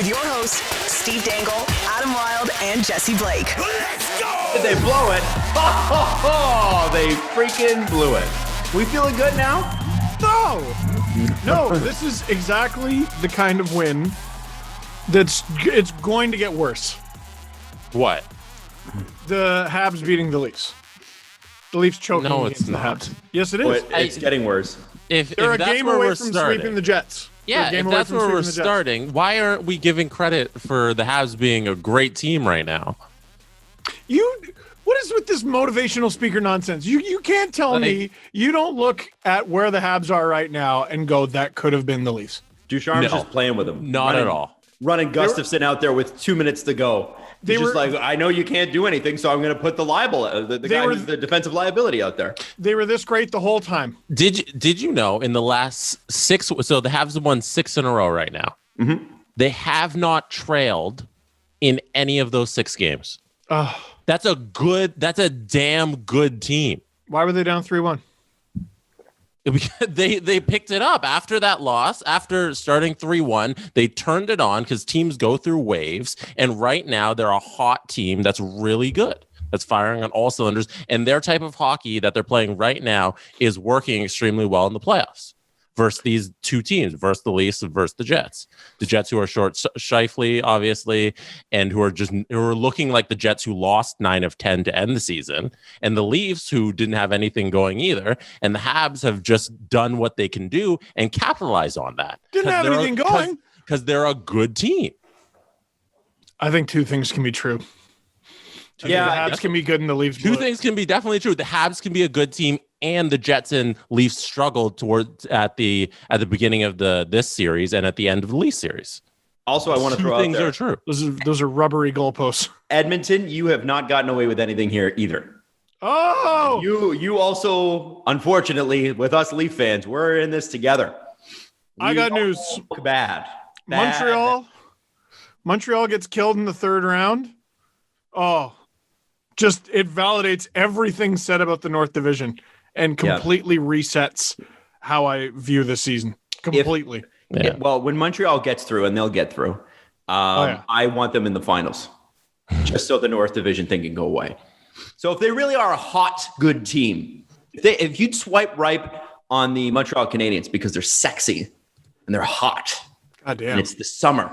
with your hosts, Steve Dangle, Adam Wilde, and Jesse Blake. Let's go! Did they blow it? Oh, they freaking blew it. We feeling good now? No, this is exactly the kind of win it's going to get worse. What? The Habs beating the Leafs. The Leafs choking against the Habs. Yes, it is. It's getting worse. They're a game away from sweeping the Jets. Yeah, if that's where we're starting, why aren't we giving credit for the Habs being a great team right now? What is with this motivational speaker nonsense? You can't tell me you don't look at where the Habs are right now and go, that could have been the Leafs. Ducharme's just playing with them. Not at all. Running Gustafsson out there with 2 minutes to go. He's just like, I know you can't do anything, so I'm going to put the guy who's the defensive liability out there. They were this great the whole time. Did you know in the last 6, so the Habs have won 6 in a row right now. Mm-hmm. They have not trailed in any of those 6 games. That's a damn good team. Why were they down 3-1? They picked it up after that loss. After starting 3-1, they turned it on because teams go through waves. And right now, they're a hot team that's really good, that's firing on all cylinders. And their type of hockey that they're playing right now is working extremely well in the playoffs versus these two teams, versus the Leafs and versus the Jets. The Jets, who are short Scheifele, obviously, and who are looking like the Jets who lost 9 of 10 to end the season, and the Leafs, who didn't have anything going either. And the Habs have just done what they can do and capitalize on that. Didn't have anything going because they're a good team. I think 2 things can be true. The Habs can be good and the Leafs. 2 things can be definitely true. The Habs can be a good team, and the Jets and Leafs struggled towards at the beginning of this series and at the end of the Leafs series. Also, I want to throw out things there, are true. Those are rubbery goalposts. Edmonton, you have not gotten away with anything here either. Oh, you also, unfortunately, with us Leaf fans, we're in this together. I got news. Bad. Montreal gets killed in the 3rd round. Oh, just it validates everything said about the North Division and completely resets how I view this season. Completely. Well, when Montreal gets through, and they'll get through, I want them in the finals, just so the North Division thing can go away. So if they really are a hot, good team, if you'd swipe right on the Montreal Canadiens because they're sexy and they're hot, goddamn, and it's the summer,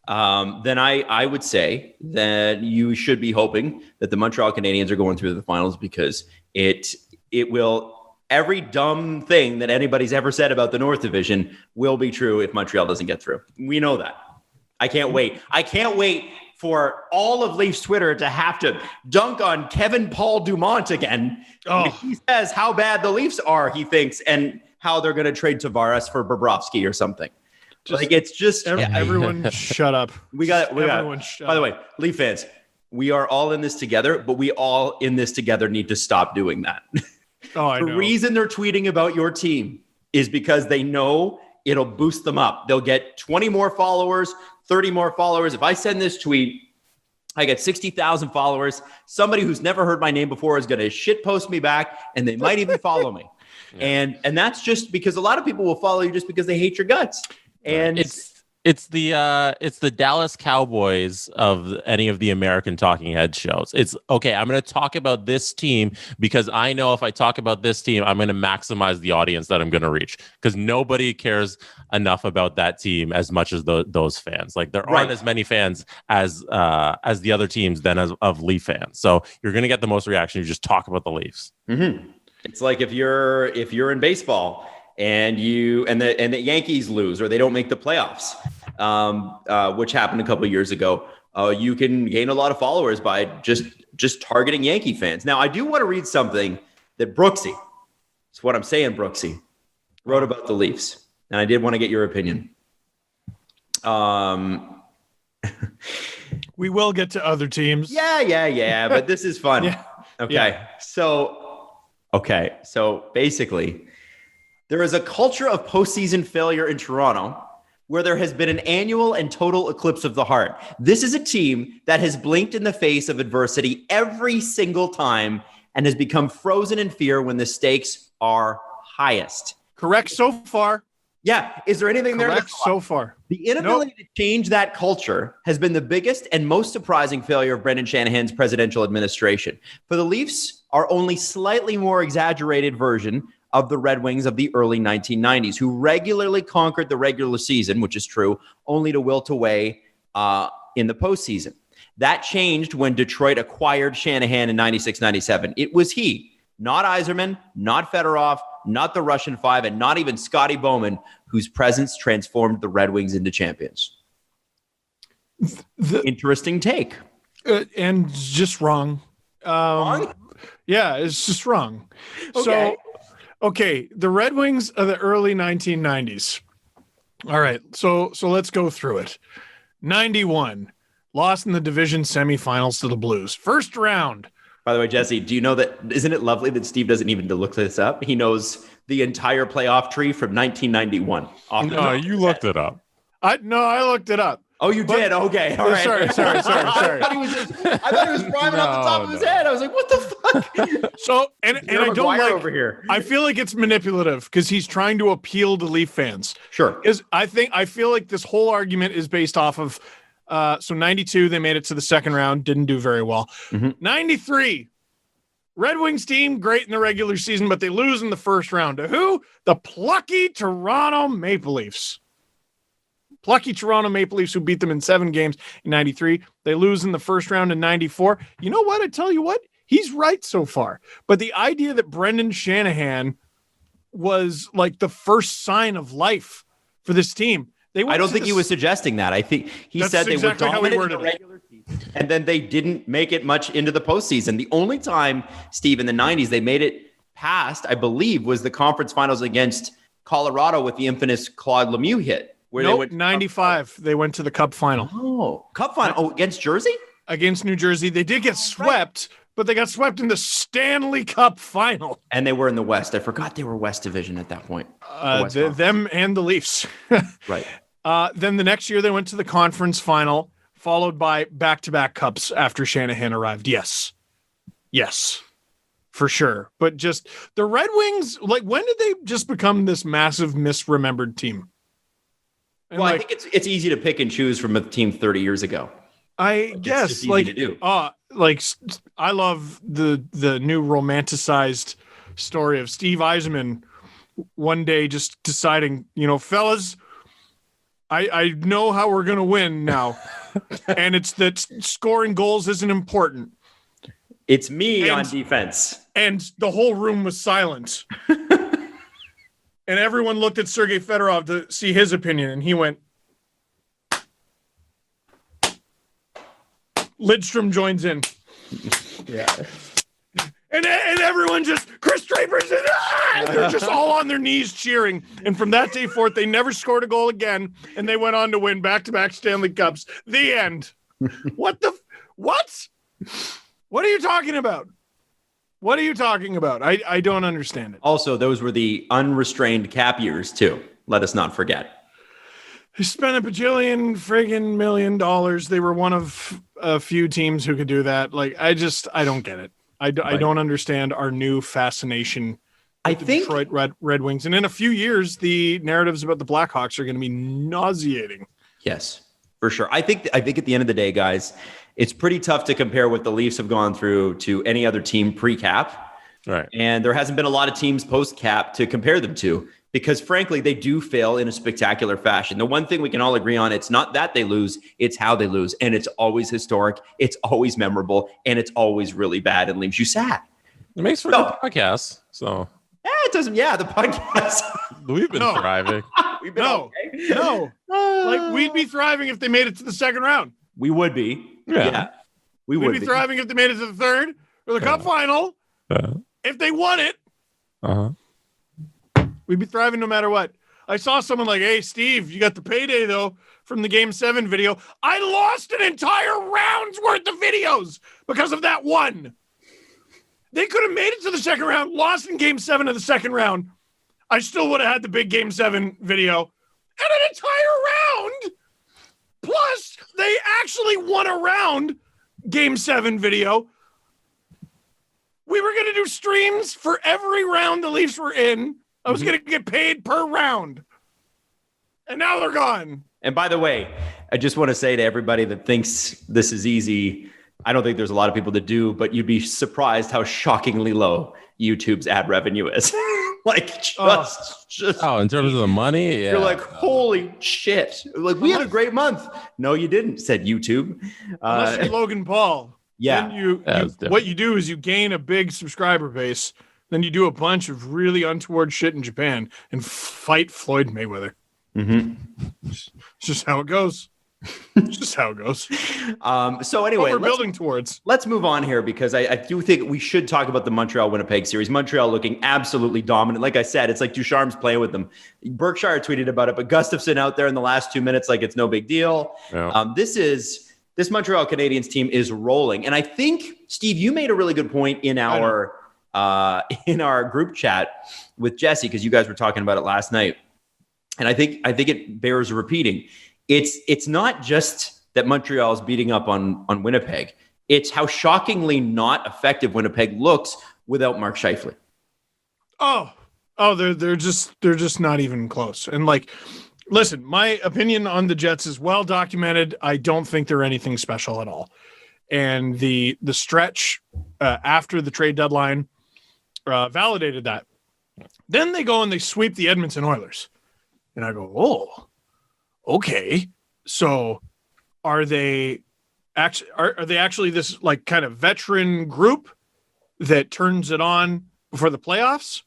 then I would say that you should be hoping that the Montreal Canadiens are going through the finals, because it will, every dumb thing that anybody's ever said about the North Division will be true if Montreal doesn't get through. We know that. I can't wait. I can't wait for all of Leafs Twitter to have to dunk on Kevin Paul Dumont again. He says how bad the Leafs are, he thinks, and how they're going to trade Tavares for Bobrovsky or something. It's just everyone shut up. We got everyone. By the way, Leaf fans, we are all in this together, but we all in this together need to stop doing that. I know. The reason they're tweeting about your team is because they know it'll boost them up. They'll get 20 more followers, 30 more followers. If I send this tweet, I get 60,000 followers. Somebody who's never heard my name before is going to shit post me back, and they might even follow me. And that's just because a lot of people will follow you just because they hate your guts. And it's the Dallas Cowboys of any of the American talking head shows. It's okay, I'm going to talk about this team because I know if I talk about this team, I'm going to maximize the audience that I'm going to reach, because nobody cares enough about that team as much as those fans. Like, there aren't as many fans as the other teams than of Leaf fans. So you're going to get the most reaction. You just talk about the Leafs. Mm-hmm. It's like if you're in baseball and the Yankees lose or they don't make the playoffs, which happened a couple of years ago, you can gain a lot of followers by just targeting Yankee fans. Now, I do want to read something that Brooksy, it's what I'm saying, Brooksy, wrote about the Leafs, and I did want to get your opinion. We will get to other teams. Yeah, but this is fun. Yeah. Okay. Yeah. So basically, there is a culture of postseason failure in Toronto where there has been an annual and total eclipse of the heart. This is a team that has blinked in the face of adversity every single time and has become frozen in fear when the stakes are highest. Correct so far. Yeah. Is there anything there? Correct so far. The inability to change that culture has been the biggest and most surprising failure of Brendan Shanahan's presidential administration. For the Leafs are only slightly more exaggerated version of the Red Wings of the early 1990s, who regularly conquered the regular season, which is true, only to wilt away in the postseason. That changed when Detroit acquired Shanahan in 96-97. It was he, not Yzerman, not Fedorov, not the Russian Five, and not even Scotty Bowman, whose presence transformed the Red Wings into champions. Interesting take. And just wrong. Wrong? Yeah, it's just wrong. Okay. So, the Red Wings of the early 1990s. All right, so let's go through it. 91, lost in the division semifinals to the Blues. First round. By the way, Jesse, do you know that, isn't it lovely that Steve doesn't even look this up? He knows the entire playoff tree from 1991. No, you looked it up. I looked it up. Oh, you did? Okay. All right. Sorry. I thought he was rhyming off the top of his head. I was like, what the fuck? So, and I don't like over here. I feel like it's manipulative because he's trying to appeal to Leaf fans. Sure. Because I feel like this whole argument is based off of, 92, they made it to the second round, didn't do very well. 93, Red Wings team, great in the regular season, but they lose in the first round. To who? The plucky Toronto Maple Leafs. Plucky Toronto Maple Leafs, who beat them in 7 games in 93. They lose in the first round in 94. You know what? I tell you what, he's right so far. But the idea that Brendan Shanahan was like the first sign of life for this team. I don't think he was suggesting that. I think he said they were dominant in the regular season, and then they didn't make it much into the postseason. The only time, Steve, in the 90s, they made it past, I believe, was the conference finals against Colorado with the infamous Claude Lemieux hit. Where they went 95. They went to the Cup final. Oh, Cup final. Oh, against Jersey? Against New Jersey. They did get swept, but they got swept in the Stanley Cup final. And they were in the West. I forgot they were West Division at that point. Them and the Leafs. Right. Then the next year they went to the conference final, followed by back-to-back cups after Shanahan arrived. Yes, for sure. But just the Red Wings, like, when did they just become this massive misremembered team? And I think it's easy to pick and choose from a team 30 years ago. I guess, it's easy to do. I love the new romanticized story of Steve Yzerman one day just deciding, fellas, I know how we're going to win now. And it's that scoring goals isn't important. It's me on defense. And the whole room was silent. And everyone looked at Sergei Fedorov to see his opinion. And he went, Lidstrom joins in. Yeah. And everyone just, Chris Draper's in, they're just all on their knees cheering. And from that day forth, they never scored a goal again. And they went on to win back-to-back Stanley Cups. The end. What? What are you talking about? What are you talking about? I don't understand it. Also, those were the unrestrained cap years, too. Let us not forget. They spent a bajillion friggin' $1 million. They were one of a few teams who could do that. Like, I don't get it. I don't understand our new fascination with the Detroit Red Wings. And in a few years, the narratives about the Blackhawks are going to be nauseating. Yes, for sure. I think at the end of the day, guys, it's pretty tough to compare what the Leafs have gone through to any other team pre-cap. Right. And there hasn't been a lot of teams post-cap to compare them to because, frankly, they do fail in a spectacular fashion. The one thing we can all agree on, it's not that they lose, it's how they lose. And it's always historic, it's always memorable, and it's always really bad and leaves you sad. It makes for a good podcast. So it doesn't. Yeah, the podcast. We've been thriving. We've been okay. No. Like, we'd be thriving if they made it to the second round. We would be. Yeah. We'd be thriving if they made it to the third or the cup final. If they won it, we'd be thriving no matter what. I saw someone like, hey, Steve, you got the payday, though, from the Game 7 video. I lost an entire round's worth of videos because of that one. They could have made it to the second round, lost in Game 7 of the second round. I still would have had the big Game 7 video and an entire round. Plus, they actually won a round Game 7 video. We were going to do streams for every round the Leafs were in. I was going to get paid per round. And now they're gone. And by the way, I just want to say to everybody that thinks this is easy, I don't think there's a lot of people that do, but you'd be surprised how shockingly low YouTube's ad revenue is. Just in terms of the money, yeah. You're like, holy shit. Like, we had a great month. No, you didn't, said YouTube. Unless you're Logan Paul. Yeah. Then what you do is you gain a big subscriber base. Then you do a bunch of really untoward shit in Japan and fight Floyd Mayweather. Mm-hmm. It's just how it goes. So anyway, what we're building towards. Let's move on here because I do think we should talk about the Montreal-Winnipeg series. Montreal looking absolutely dominant. Like I said, it's like Ducharme's playing with them. Berkshire tweeted about it, but Gustafsson out there in the last 2 minutes like it's no big deal. Yeah. This Montreal Canadiens team is rolling. And I think, Steve, you made a really good point in our group chat with Jesse because you guys were talking about it last night. And I think it bears repeating. It's not just that Montreal is beating up on Winnipeg. It's how shockingly not effective Winnipeg looks without Mark Scheifele. Oh, they're just not even close. And like, listen, my opinion on the Jets is well documented. I don't think they're anything special at all. And the stretch after the trade deadline validated that. Then they go and they sweep the Edmonton Oilers. And I go, oh, okay. So are they actually this like kind of veteran group that turns it on before the playoffs?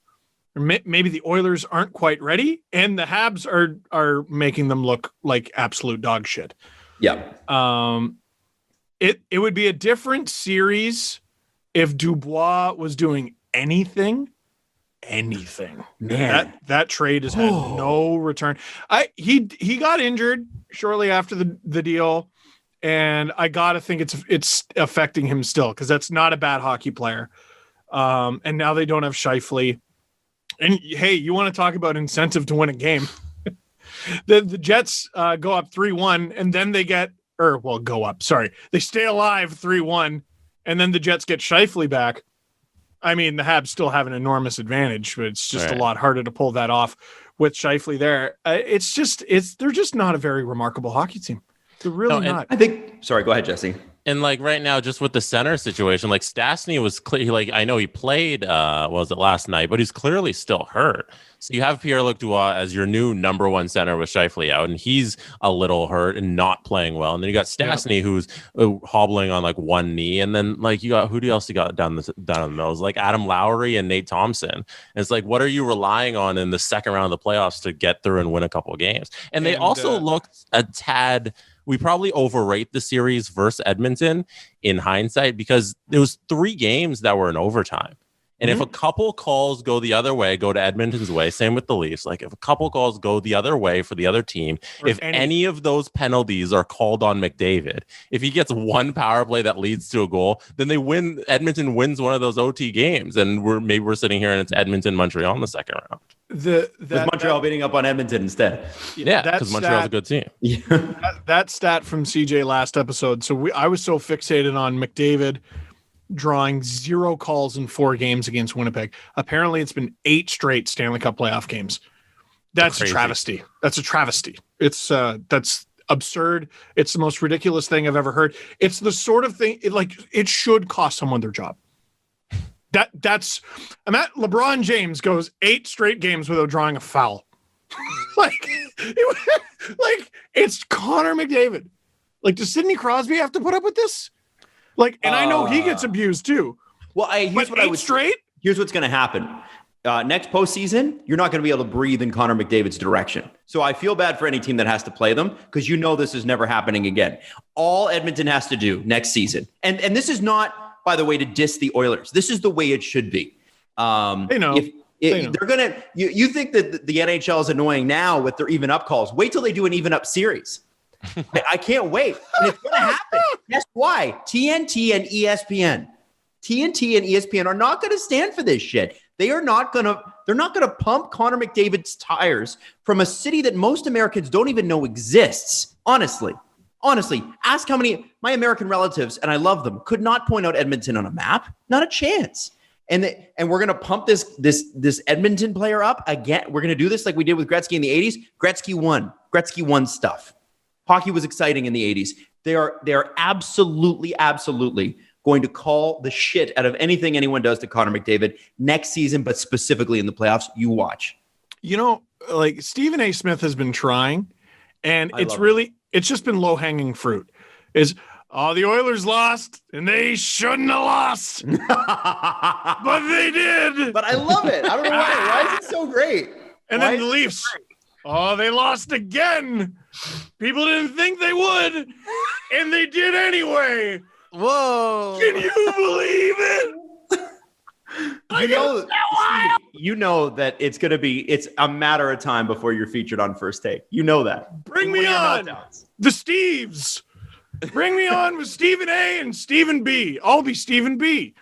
Or maybe the Oilers aren't quite ready and the Habs are making them look like absolute dog shit. Yeah. It would be a different series if Dubois was doing anything. Man, that trade has had no return. He got injured shortly after the deal, and I gotta think it's affecting him still because that's not a bad hockey player. And now they don't have Scheifele. And hey, you want to talk about incentive to win a game? the Jets go up 3-1, and then they go up. Sorry, they stay alive 3-1, and then the Jets get Scheifele back. I mean, the Habs still have an enormous advantage, but it's just a lot harder to pull that off with Scheifele there. They're just not a very remarkable hockey team. They're really not. Sorry, go ahead, Jesse. And like right now, just with the center situation, like Stastny was clear. Like I know he played, was it last night, but he's clearly still hurt. So you have Pierre-Luc Dubois as your new number one center with Scheifele out, and he's a little hurt and not playing well. And then you got Stastny who's hobbling on like one knee, and then like you got who else you got down the middle? It's like Adam Lowry and Nate Thompson. And it's like, what are you relying on in the second round of the playoffs to get through and win a couple of games? And they also looked a tad. We probably overrate the series versus Edmonton in hindsight because there was 3 games that were in overtime. And if a couple calls go the other way, go to Edmonton's way, same with the Leafs. Like if a couple calls go the other way for the other team, if any of those penalties are called on McDavid, if he gets one power play that leads to a goal, then they win. Edmonton wins one of those OT games. And we're sitting here and it's Edmonton, Montreal in the second round. With Montreal beating up on Edmonton instead. Yeah, because Montreal's a good team. That stat from CJ last episode. So I was so fixated on McDavid drawing 0 calls in 4 games against Winnipeg. Apparently, it's been 8 straight Stanley Cup playoff games. That's a travesty. It's that's absurd. It's the most ridiculous thing I've ever heard. It's the sort of thing it should cost someone their job. That's LeBron James goes 8 straight games without drawing a foul. It's Connor McDavid. Like, does Sidney Crosby have to put up with this? And I know he gets abused too. Well, here's what's going to happen. Next postseason, you're not going to be able to breathe in Connor McDavid's direction. So I feel bad for any team that has to play them because this is never happening again. All Edmonton has to do next season, and this is not, by the way, to diss the Oilers. This is the way it should be. They know. They're gonna. You think that the NHL is annoying now with their even up calls? Wait till they do an even up series. I can't wait. And it's going to happen. Guess why? TNT and ESPN are not going to stand for this shit. They're not going to pump Connor McDavid's tires from a city that most Americans don't even know exists. Honestly, ask how many my American relatives, and I love them, could not point out Edmonton on a map. Not a chance. And we're going to pump this Edmonton player up again. We're going to do this like we did with Gretzky in the 80s. Gretzky won stuff. Hockey was exciting in the 80s. They are absolutely going to call the shit out of anything anyone does to Connor McDavid next season, but specifically in the playoffs. You watch. Like Stephen A. Smith has been trying, and it's just been low-hanging fruit. The Oilers lost, and they shouldn't have lost. But they did. But I love it. I don't know why. Why is it so great? And then the Leafs. They lost again. People didn't think they would, and they did anyway. Whoa. Can you believe it? You know that it's a matter of time before you're featured on First Take. You know that. Bring me on. The Steves. Bring me on with Stephen A and Stephen B. I'll be Stephen B.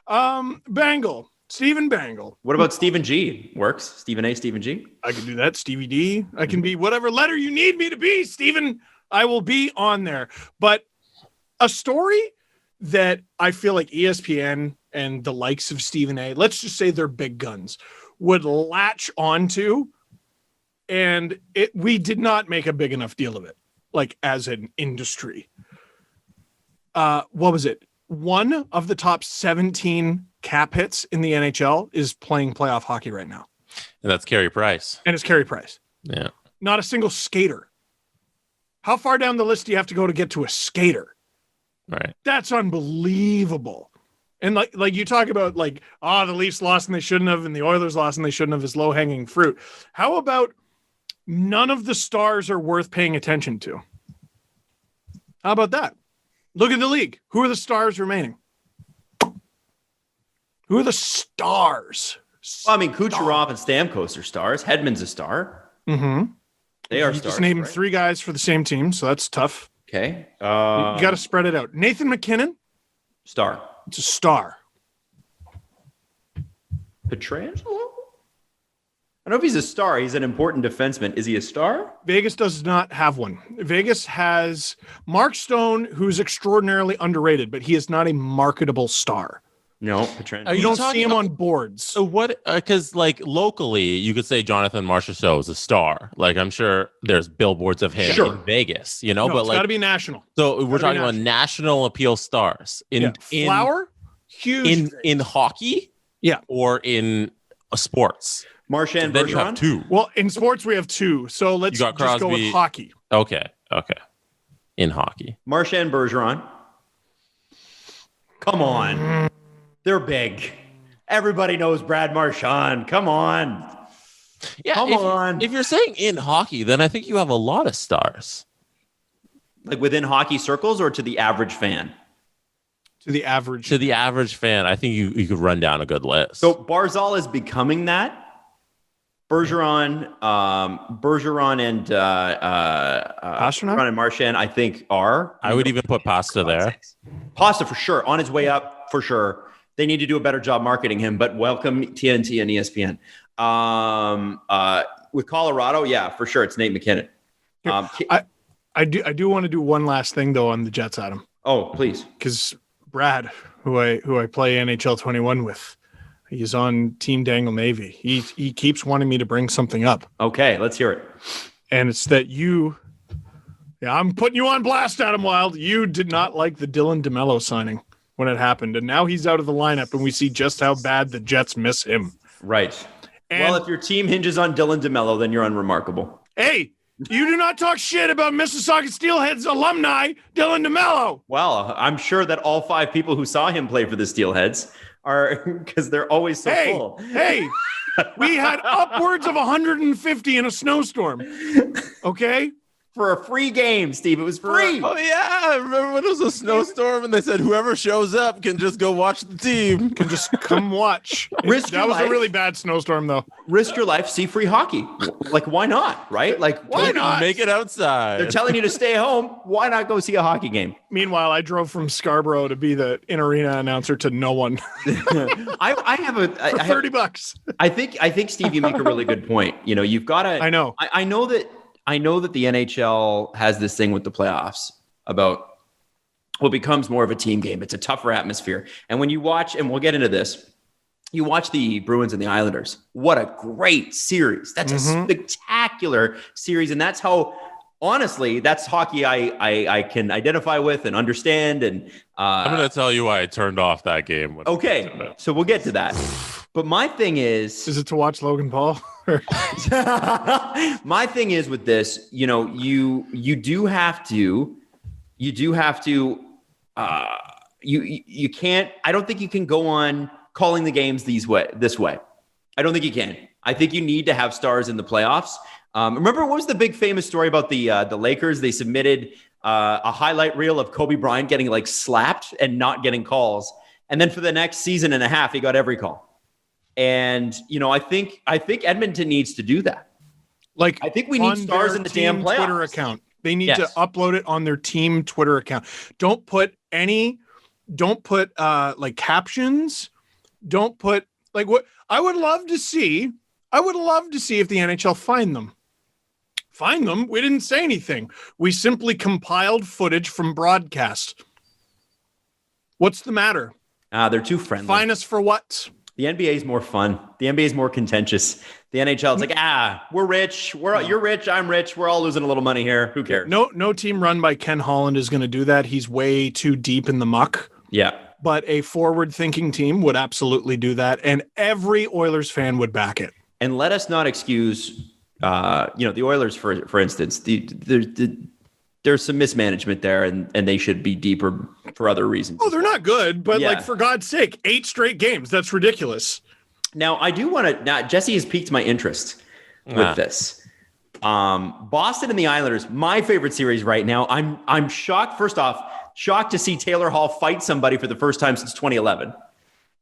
Bangle. Stephen Bangle. What about Stephen G? Works. Stephen A, Stephen G? I can do that. Stevie D. I can be whatever letter you need me to be, Stephen. I will be on there. But a story that I feel like ESPN and the likes of Stephen A, let's just say they're big guns, would latch onto, and we did not make a big enough deal of it, like as an industry. What was it? One of the top 17 cap hits in the NHL is playing playoff hockey right now. And that's Carey Price. And it's Carey Price. Yeah. Not a single skater. How far down the list do you have to go to get to a skater? Right. That's unbelievable. And like you talk about the Leafs lost and they shouldn't have, and the Oilers lost and they shouldn't have, is low-hanging fruit. How about none of the stars are worth paying attention to? How about that? Look at the league. Who are the stars remaining? Who are the stars? Well, I mean, Kucherov and Stamkos are stars. Hedman's a star. Mm-hmm. They are you stars. Just named right? 3 guys for the same team, so that's tough. Okay. You got to spread it out. Nathan McKinnon? Star. It's a star. Pietrangelo? I don't know if he's a star. He's an important defenseman. Is he a star? Vegas does not have one. Vegas has Mark Stone, who's extraordinarily underrated, but he is not a marketable star. No, Pietrangelo. You don't see him on boards. So what? Because locally, you could say Jonathan Marchessault is a star. Like I'm sure there's billboards of him in Vegas. No, but it's got to be national. So we're talking about national appeal stars in Flower, huge in hockey, or in sports. Marchand Bergeron. You have 2. Well, in sports we have 2. So let's just go with hockey. Okay. In hockey, Marchand Bergeron. Come on. They're big. Everybody knows Brad Marchand. Come on. Yeah, Come on. If you're saying in hockey, then I think you have a lot of stars. Like within hockey circles or to the average fan? To the average fan, I think you could run down a good list. So Barzal is becoming that. Bergeron and Pastrnak and Marchand, I think are. I would even put Pasta there. Pasta for sure, on his way up for sure. They need to do a better job marketing him, but welcome TNT and ESPN. With Colorado, yeah, for sure, it's Nate McKinnon. I do want to do one last thing though on the Jets, Adam. Oh, please, because Brad, who I play NHL 21 with, he's on Team Dangle Navy. He keeps wanting me to bring something up. Okay, let's hear it. And it's that I'm putting you on blast, Adam Wild. You did not like the Dylan DeMello signing when it happened, and now he's out of the lineup, and we see just how bad the Jets miss him. Right. And well, if your team hinges on Dylan DeMello, then you're unremarkable. Hey, you do not talk shit about Mississauga Steelheads alumni, Dylan DeMello. Well, I'm sure that all 5 people who saw him play for the Steelheads are, because they're always so full. Hey, we had upwards of 150 in a snowstorm. Okay? For a free game, Steve. It was free. Oh, yeah. I remember when it was a snowstorm and they said whoever shows up can just go watch the team. Can just come watch. That was a really bad snowstorm, though. Risk your life, see free hockey. Like, why not? Right? Like, why not? Make it outside. They're telling you to stay home. Why not go see a hockey game? Meanwhile, I drove from Scarborough to be the in-arena announcer to no one. I have for $30. I think, Steve, you make a really good point. You've got to. I know. I know that the NHL has this thing with the playoffs about what becomes more of a team game. It's a tougher atmosphere. And when you watch, and we'll get into this, you watch the Bruins and the Islanders. What a great series. That's a spectacular series. And that's how, honestly, that's hockey I can identify with and understand. And I'm going to tell you why I turned off that game. Okay, so we'll get to that. But my thing is it to watch Logan Paul? My thing is with this, you know, you do have to, you can't, I don't think you can go on calling the games this way. I don't think you can. I think you need to have stars in the playoffs. Remember what was the big famous story about the Lakers? They submitted a highlight reel of Kobe Bryant getting like slapped and not getting calls. And then for the next season and a half, he got every call. And, you know, I think Edmonton needs to do that. Like, I think we need stars in the damn playoffs. Twitter account. They need to upload it on their team Twitter account. Don't put like captions. Don't put like what I would love to see. I would love to see if the NHL find them. We didn't say anything. We simply compiled footage from broadcast. What's the matter? They're too friendly. Fine us for what? The NBA is more fun. The NBA is more contentious. The NHL is like, we're rich. You're rich. I'm rich. We're all losing a little money here. Who cares? No team run by Ken Holland is going to do that. He's way too deep in the muck. Yeah. But a forward-thinking team would absolutely do that, and every Oilers fan would back it. And let us not excuse, the Oilers, for instance. There's some mismanagement there, and they should be deeper for other reasons. Oh, they're not good, but like, for God's sake, 8 straight games. That's ridiculous. Now, I do want to. Now, Jesse has piqued my interest with this. Boston and the Islanders, my favorite series right now. I'm shocked. First off, shocked to see Taylor Hall fight somebody for the first time since 2011.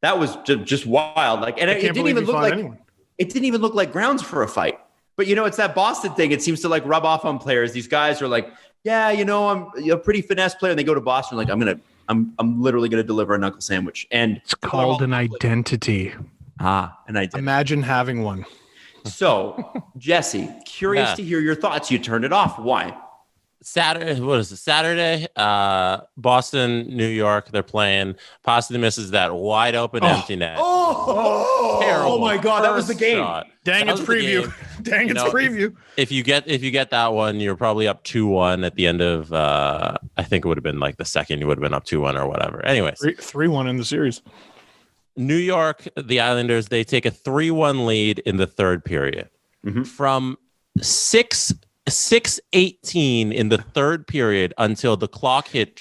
That was just wild. Like, and it didn't even look like anyone. It didn't even look like grounds for a fight. But it's that Boston thing. It seems to like rub off on players. These guys are like, yeah, I'm a pretty finesse player. And they go to Boston like, I'm literally gonna deliver a knuckle sandwich. And it's called an identity. An identity. Imagine having one. So, Jesse, curious to hear your thoughts. You turned it off. Why? Saturday, what is it? Saturday, Boston, New York, they're playing. Possibly misses that wide open empty net. Terrible. Oh my God, that was the game. Dang, it's preview. Dang, it's preview. If you get that one, you're probably up 2-1 at the end of I think it would have been like the second you would have been up 2-1 or whatever. Anyways. 3-1 in the series. New York, the Islanders, they take a 3-1 lead in the third period. Mm-hmm. From 6:18 in the third period until the clock hit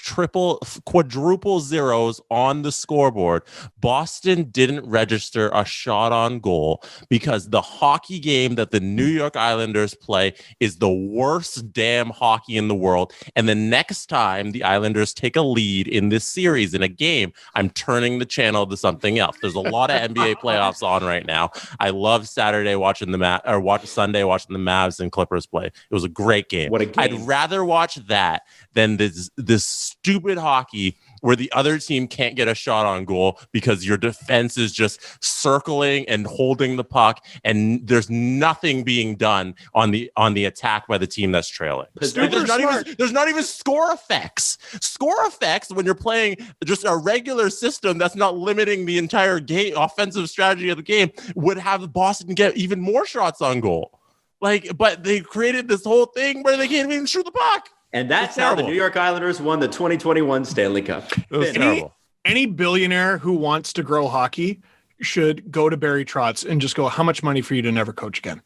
quadruple zeros on the scoreboard, Boston didn't register a shot on goal because the hockey game that the New York Islanders play is the worst damn hockey in the world. And the next time the Islanders take a lead in this series in a game, I'm turning the channel to something else. There's a lot of NBA playoffs on right now. I love Saturday watching Sunday watching the Mavs and Clippers play. It was a great game. What a game. I'd rather watch that than this stupid hockey where the other team can't get a shot on goal because your defense is just circling and holding the puck and there's nothing being done on the attack by the team that's trailing. There's not even score effects. Score effects when you're playing just a regular system that's not limiting the entire game offensive strategy of the game would have Boston get even more shots on goal. But they created this whole thing where they can't even shoot the puck. And that's how the New York Islanders won the 2021 Stanley Cup. It was terrible. Any billionaire who wants to grow hockey should go to Barry Trotz and just go, how much money for you to never coach again?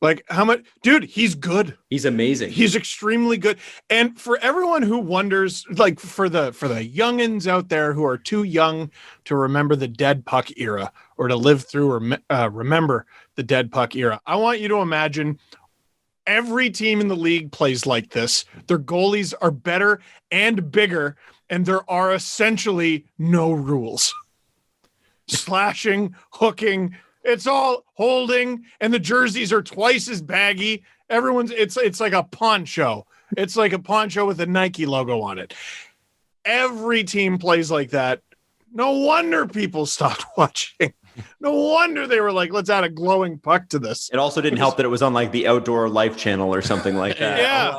Like, how much? Dude, he's good. He's amazing. He's extremely good. And for everyone who wonders, like for the youngins out there who are too young to remember the dead puck era or to live through or remember the dead puck era, I want you to imagine every team in the league plays like this. Their goalies are better and bigger, and there are essentially no rules. Slashing, hooking, it's all holding, and the jerseys are twice as baggy. It's like a poncho. It's like a poncho with a Nike logo on it. Every team plays like that. No wonder people stopped watching. No wonder they were like, let's add a glowing puck to this. It also didn't help that it was on like the Outdoor Life channel or something like that. Yeah.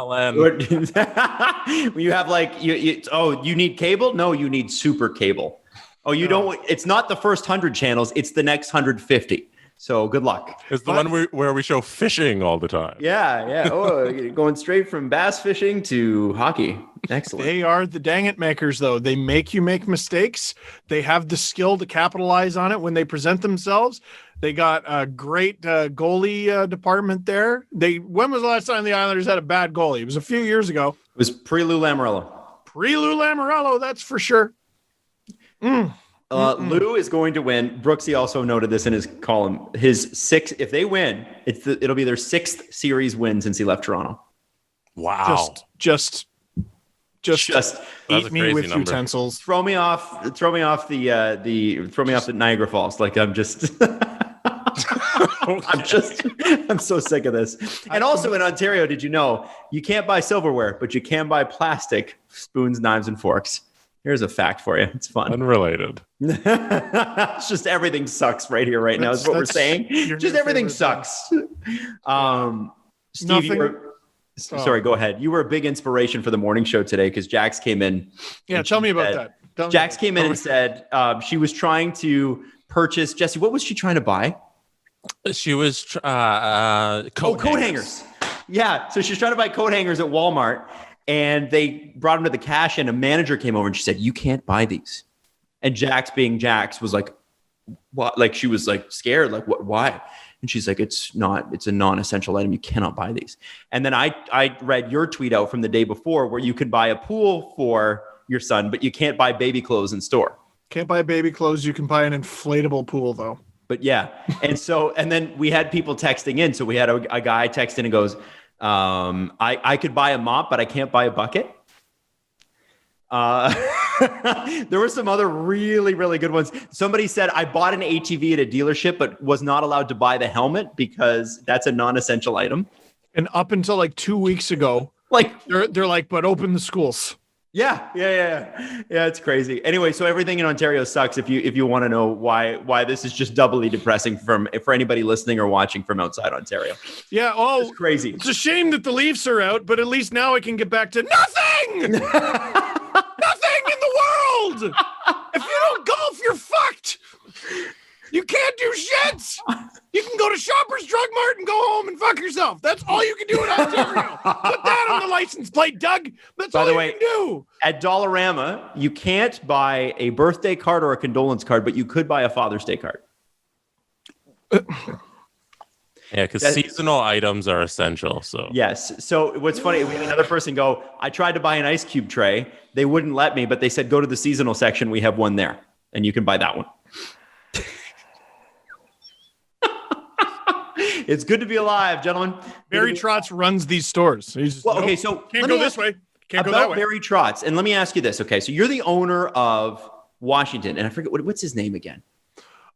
You have like, you need cable? No, you need super cable. Oh, you don't. It's not the first 100 channels. It's the next 150. So good luck. It's the one where we show fishing all the time. Yeah. Oh, going straight from bass fishing to hockey. Excellent. They are the dang it makers, though. They make you make mistakes. They have the skill to capitalize on it when they present themselves. They got a great goalie department there. When was the last time the Islanders had a bad goalie? It was a few years ago. It was pre-Lou Lamoriello. Pre-Lou Lamoriello, that's for sure. Lou is going to win. Brooksy also noted this in his column. His 6, if they win, it'll be their 6th series win since he left Toronto. Wow. Just eat me with number. utensils. Throw me off the Niagara Falls. Like I'm just I'm so sick of this. And also in Ontario, did you know you can't buy silverware, but you can buy plastic spoons, knives, and forks? Here's a fact for you. It's fun. Unrelated. It's just everything sucks right here, right now, is what we're saying. Just everything sucks. Steve, sorry, go ahead. You were a big inspiration for the morning show today because Jax came in. Yeah, tell me about that. Jax came in and said she was trying to purchase, Jesse, what was she trying to buy? She was coat hangers. Yeah, so she's trying to buy coat hangers at Walmart. And they brought them to the cash, and a manager came over and she said, "You can't buy these." And Jax, being Jax, was like, "What?" Like she was like scared, like, "What? Why?" And she's like, "It's a non-essential item. You cannot buy these." And then I read your tweet out from the day before where you could buy a pool for your son, but you can't buy baby clothes in store. Can't buy baby clothes. You can buy an inflatable pool though. But yeah, and then we had people texting in. So we had a guy text in and goes, I could buy a mop, but I can't buy a bucket. There were some other really, really good ones. Somebody said, I bought an ATV at a dealership, but was not allowed to buy the helmet because that's a non-essential item. And up until like 2 weeks ago, like they're like, but open the schools. Yeah. It's crazy. Anyway, so everything in Ontario sucks. If you want to know why this is just doubly depressing for anybody listening or watching from outside Ontario. Yeah. It's crazy. It's a shame that the Leafs are out, but at least now I can get back to nothing. Nothing in the world. If you don't golf, you're fucked. You can't do shit. You can go to Shoppers Drug Mart and go home and fuck yourself. That's all you can do in Ontario. Put that on the license plate, Doug. That's all you can do. At Dollarama, you can't buy a birthday card or a condolence card, but you could buy a Father's Day card. Yeah, because seasonal items are essential. So yes. So what's funny, we had another person go, I tried to buy an ice cube tray. They wouldn't let me, but they said, go to the seasonal section. We have one there, and you can buy that one. It's good to be alive, gentlemen. Barry Trotz runs these stores. So can't go this way. Can't go that way. Barry Trotz, and let me ask you this. Okay, so you're the owner of Washington, and I forget what's his name again.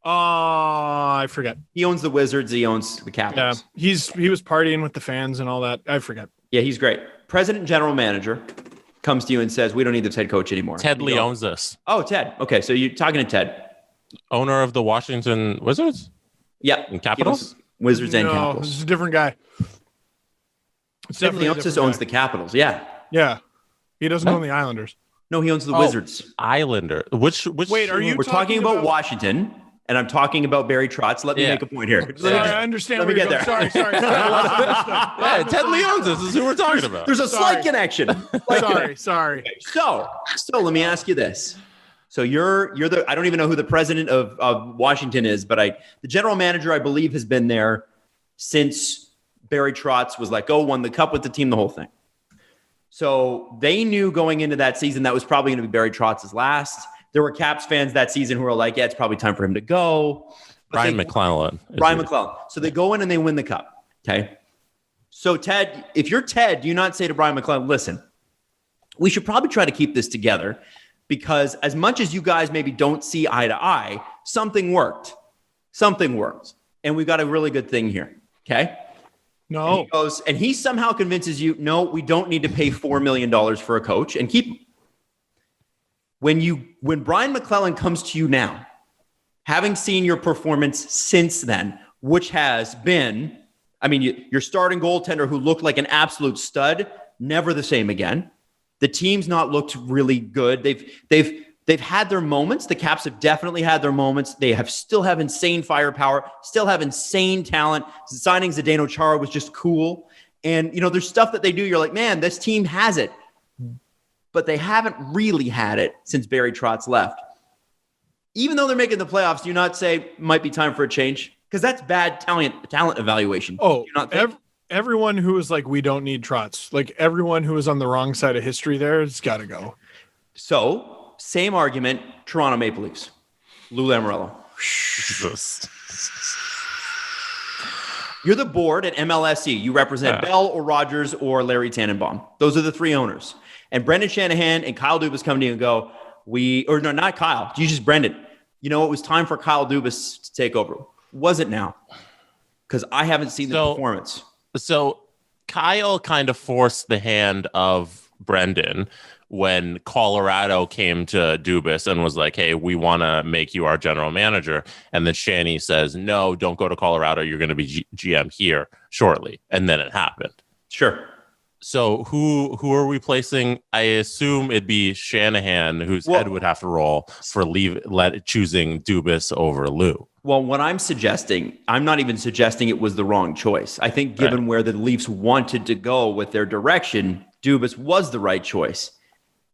I forget. He owns the Wizards. He owns the Capitals. Yeah, he was partying with the fans and all that. I forget. Yeah, he's great. President and general manager comes to you and says, "We don't need this head coach anymore." Ted Lee owns this. Oh, Ted. Okay, so you're talking to Ted, owner of the Washington Wizards. Yeah, and Capitals. Wizards and no, Capitals. This is a different guy. Ted Leonsis owns the Capitals. Yeah. Yeah. He doesn't own the Islanders. No, he owns the Wizards. Islander. Which Wait, are you We're talking about Washington, and I'm talking about Barry Trotz. Let me make a point here. Sorry, I understand. Let me get there. Sorry. Yeah, Ted Leonsis is who we're talking about. There's a slight connection. Sorry. So let me ask you this. So you're the, I don't even know who the president of Washington is, but the general manager, I believe, has been there since Barry Trotz was let go, won the cup with the team, the whole thing. So they knew going into that season that was probably going to be Barry Trotz's last. There were Caps fans that season who were like, yeah, it's probably time for him to go. Brian McClellan. So they go in and they win the cup. Okay. So Ted, if you're Ted, do you not say to Brian McClellan, listen, we should probably try to keep this together because as much as you guys maybe don't see eye to eye, something worked. And we've got a really good thing here. Okay. No. And he goes, and he somehow convinces you, no, we don't need to pay $4 million for a coach and keep him. When Brian McClellan comes to you now, having seen your performance since then, which has been, I mean, your starting goaltender who looked like an absolute stud, never the same again. The team's not looked really good. They've they've had their moments. The Caps have definitely had their moments. They still have insane firepower, still have insane talent. Signing Zdeno Chara was just cool. And, there's stuff that they do. You're like, man, this team has it. But they haven't really had it since Barry Trotz left. Even though they're making the playoffs, do you not say might be time for a change? Because that's bad talent evaluation. Oh, do you not think? Everyone who is like, we don't need Trotz, like everyone who is on the wrong side of history there has got to go. So, same argument, Toronto Maple Leafs. Lou Lamoriello. Jesus. You're the board at MLSE. You represent Bell or Rogers or Larry Tannenbaum. Those are the three owners. And Brendan Shanahan and Kyle Dubas come to you and go, not Kyle. You just Brendan. It was time for Kyle Dubas to take over. Was it now? Because I haven't seen the performance. So Kyle kind of forced the hand of Brendan when Colorado came to Dubas and was like, hey, we want to make you our general manager. And then Shanny says, no, don't go to Colorado. You're going to be GM here shortly. And then it happened. Sure. So who are we placing? I assume it'd be Shanahan, whose head would have to roll for choosing Dubas over Lou. Well, what I'm suggesting, I'm not even suggesting it was the wrong choice. I think given where the Leafs wanted to go with their direction, Dubas was the right choice.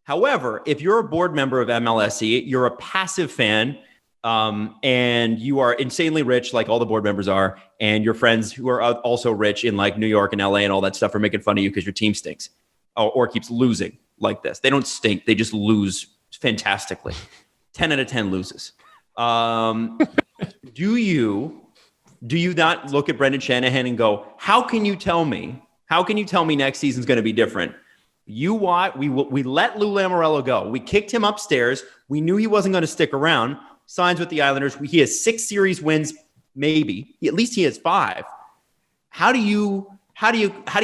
However, if you're a board member of MLSE, you're a passive fan, and you are insanely rich, like all the board members are, and your friends who are also rich in like New York and LA and all that stuff are making fun of you because your team stinks or keeps losing like this. They don't stink. They just lose fantastically. 10 out of 10 loses. Do you not look at Brendan Shanahan and go, how can you tell me next season's going to be different? We let Lou Lamoriello go. We kicked him upstairs. We knew he wasn't going to stick around. Signs with the Islanders. He has 6 series wins, maybe. At least he has 5. How do you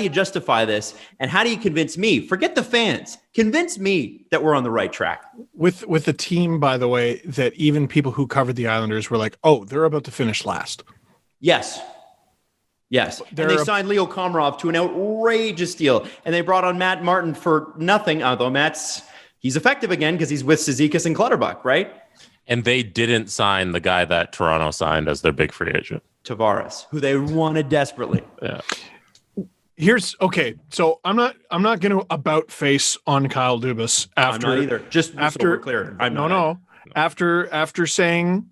justify this? And how do you convince me? Forget the fans. Convince me that we're on the right track. With a team, by the way, that even people who covered the Islanders were like, oh, they're about to finish last. Yes. And they signed Leo Komarov to an outrageous deal. And they brought on Matt Martin for nothing, although he's effective again because he's with Cizikas and Clutterbuck, right? And they didn't sign the guy that Toronto signed as their big free agent. Tavares, who they wanted desperately. Yeah. So I'm not going to about face on Kyle Dubas after. I'm not either. Just after, so we're clear. No. After saying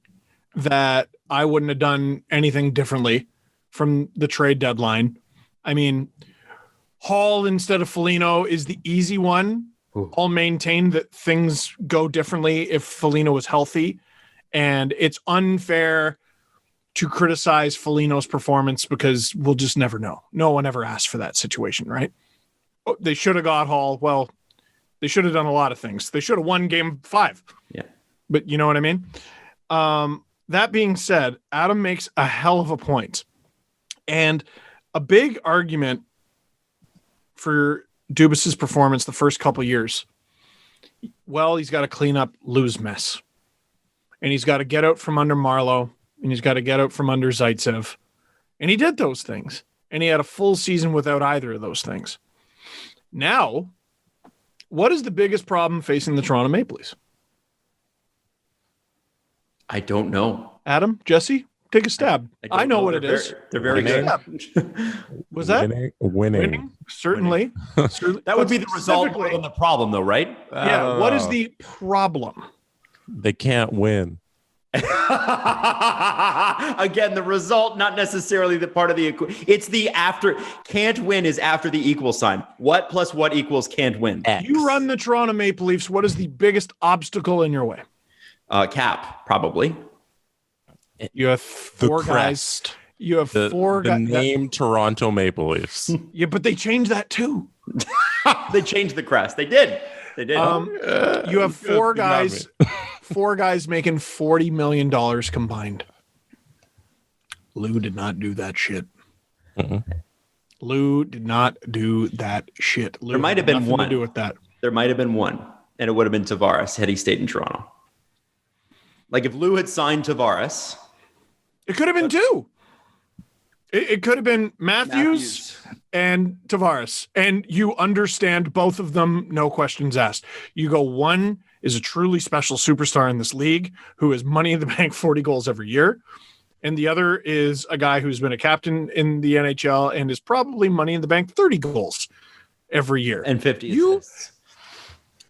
that I wouldn't have done anything differently from the trade deadline. I mean, Hall instead of Foligno is the easy one. Ooh. I'll maintain that things go differently if Foligno was healthy, and it's unfair to criticize Foligno's performance because we'll just never know. No one ever asked for that situation, right? They should have got Hall. Well, they should have done a lot of things. They should have won game 5. Yeah. But you know what I mean? That being said, Adam makes a hell of a point. And a big argument for Dubas's performance the first couple years, well, he's got to clean up Lou's mess. And he's got to get out from under Marleau, and he's got to get out from under Zaitsev. And he did those things. And he had a full season without either of those things. Now, what is the biggest problem facing the Toronto Maple Leafs? I don't know. Adam, Jesse, take a stab. I know what it is. They're very good. Was that? Winning. Certainly. That would be the result more than the problem, though, right? Yeah. What is the problem? They can't win. Again, the result, not necessarily the part of the it's the after. Can't win is after the equal sign. What plus what equals can't win? X. You run the Toronto Maple Leafs. What is the biggest obstacle in your way? Cap, probably. You have 4 guys. You have 4 guys. The name Toronto Maple Leafs. Yeah, but they changed that too. They changed the crest. They did. You have 4 guys. 4 guys making $40 million combined. Lou did not do that shit. Mm-hmm. Lou did not do that shit. Lou there might have been one to do with that. There might have been one, and it would have been Tavares had he stayed in Toronto. Like if Lou had signed Tavares, it could have been 2. It could have been Matthews and Tavares, and you understand both of them, no questions asked. You go 1 is a truly special superstar in this league who is money in the bank 40 goals every year. And the other is a guy who's been a captain in the NHL and is probably money in the bank 30 goals every year. And 50 assists.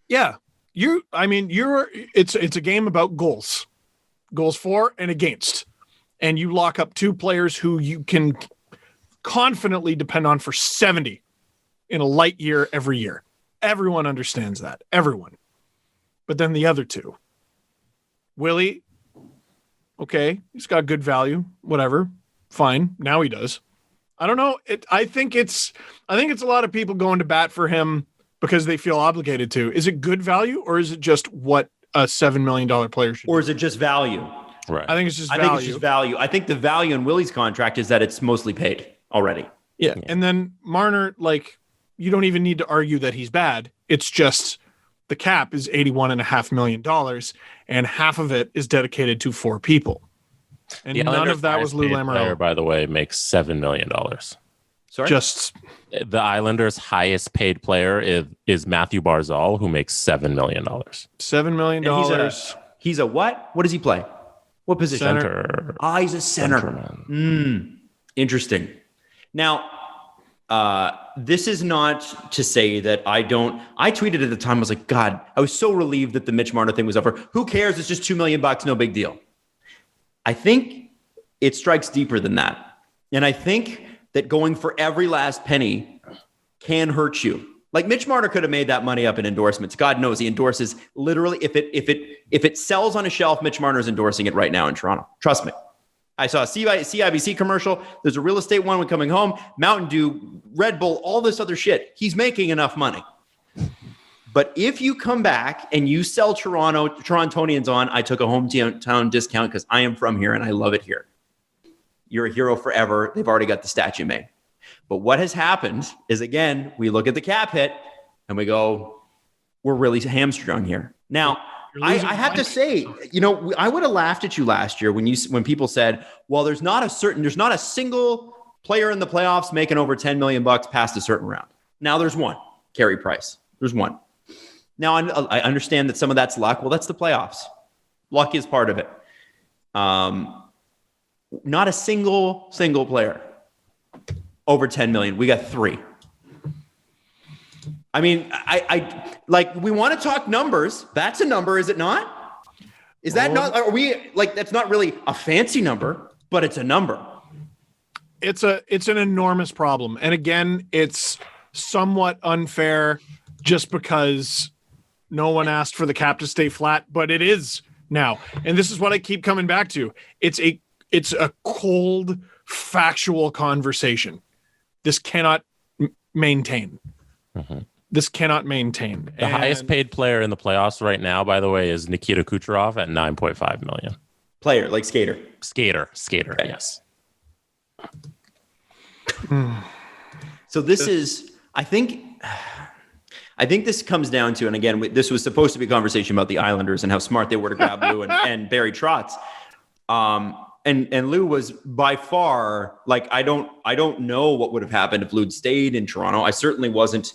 Yeah. It's a game about goals for and against. And you lock up two players who you can confidently depend on for 70 in a light year every year. Everyone understands that. Everyone. But then the other two. Willie, okay, he's got good value, whatever. Fine. Now he does. I don't know. I think it's a lot of people going to bat for him because they feel obligated to. Is it good value, or is it just what a $7 million player should do? Or is it just value? Right. I think it's just value. I think the value in Willie's contract is that it's mostly paid already. Yeah. And then Marner, you don't even need to argue that he's bad. It's just the cap is $81.5 million, and half of it is dedicated to 4 people. And none of that was Lou Lamoriello. By the way, makes $7 million. Sorry? Just the Islanders' highest paid player is Matthew Barzal, who makes $7 million. $7 million. He's a what? What does he play? What position? Center. He's a center. Interesting. Now, this is not to say that I tweeted at the time, I was like, God, I was so relieved that the Mitch Marner thing was over. Who cares? It's just $2 million, no big deal. I think it strikes deeper than that. And I think that going for every last penny can hurt you. Like Mitch Marner could have made that money up in endorsements. God knows he endorses literally. If it sells on a shelf, Mitch Marner is endorsing it right now in Toronto. Trust me. I saw a CIBC commercial. There's a real estate one when coming home. Mountain Dew, Red Bull, all this other shit. He's making enough money. But if you come back and you sell Torontonians on, I took a hometown discount because I am from here and I love it here. You're a hero forever. They've already got the statue made. But what has happened is, again, we look at the cap hit and we go, we're really hamstrung here. Now, I have to say, I would have laughed at you last year when people said, well, there's not a single player in the playoffs making over $10 million past a certain round. Now there's one, Carey Price. There's one. Now I understand that some of that's luck. Well, that's the playoffs. Luck is part of it. Not a single player over 10 million. We got 3. I mean, I we want to talk numbers. That's a number, is it not? Is that not, are we that's not really a fancy number, but it's a number. It's an enormous problem. And again, it's somewhat unfair just because no one asked for the cap to stay flat, but it is now. And this is what I keep coming back to. It's a cold, factual conversation. This cannot maintain. Mm-hmm. This cannot maintain. The highest paid player in the playoffs right now, by the way, is Nikita Kucherov at $9.5 million. Player, like skater. Skater, okay. Yes. So this is, I think this comes down to, and again, this was supposed to be a conversation about the Islanders and how smart they were to grab Lou and Barry Trotz. And Lou was by far, I don't know what would have happened if Lou'd stayed in Toronto. I certainly wasn't.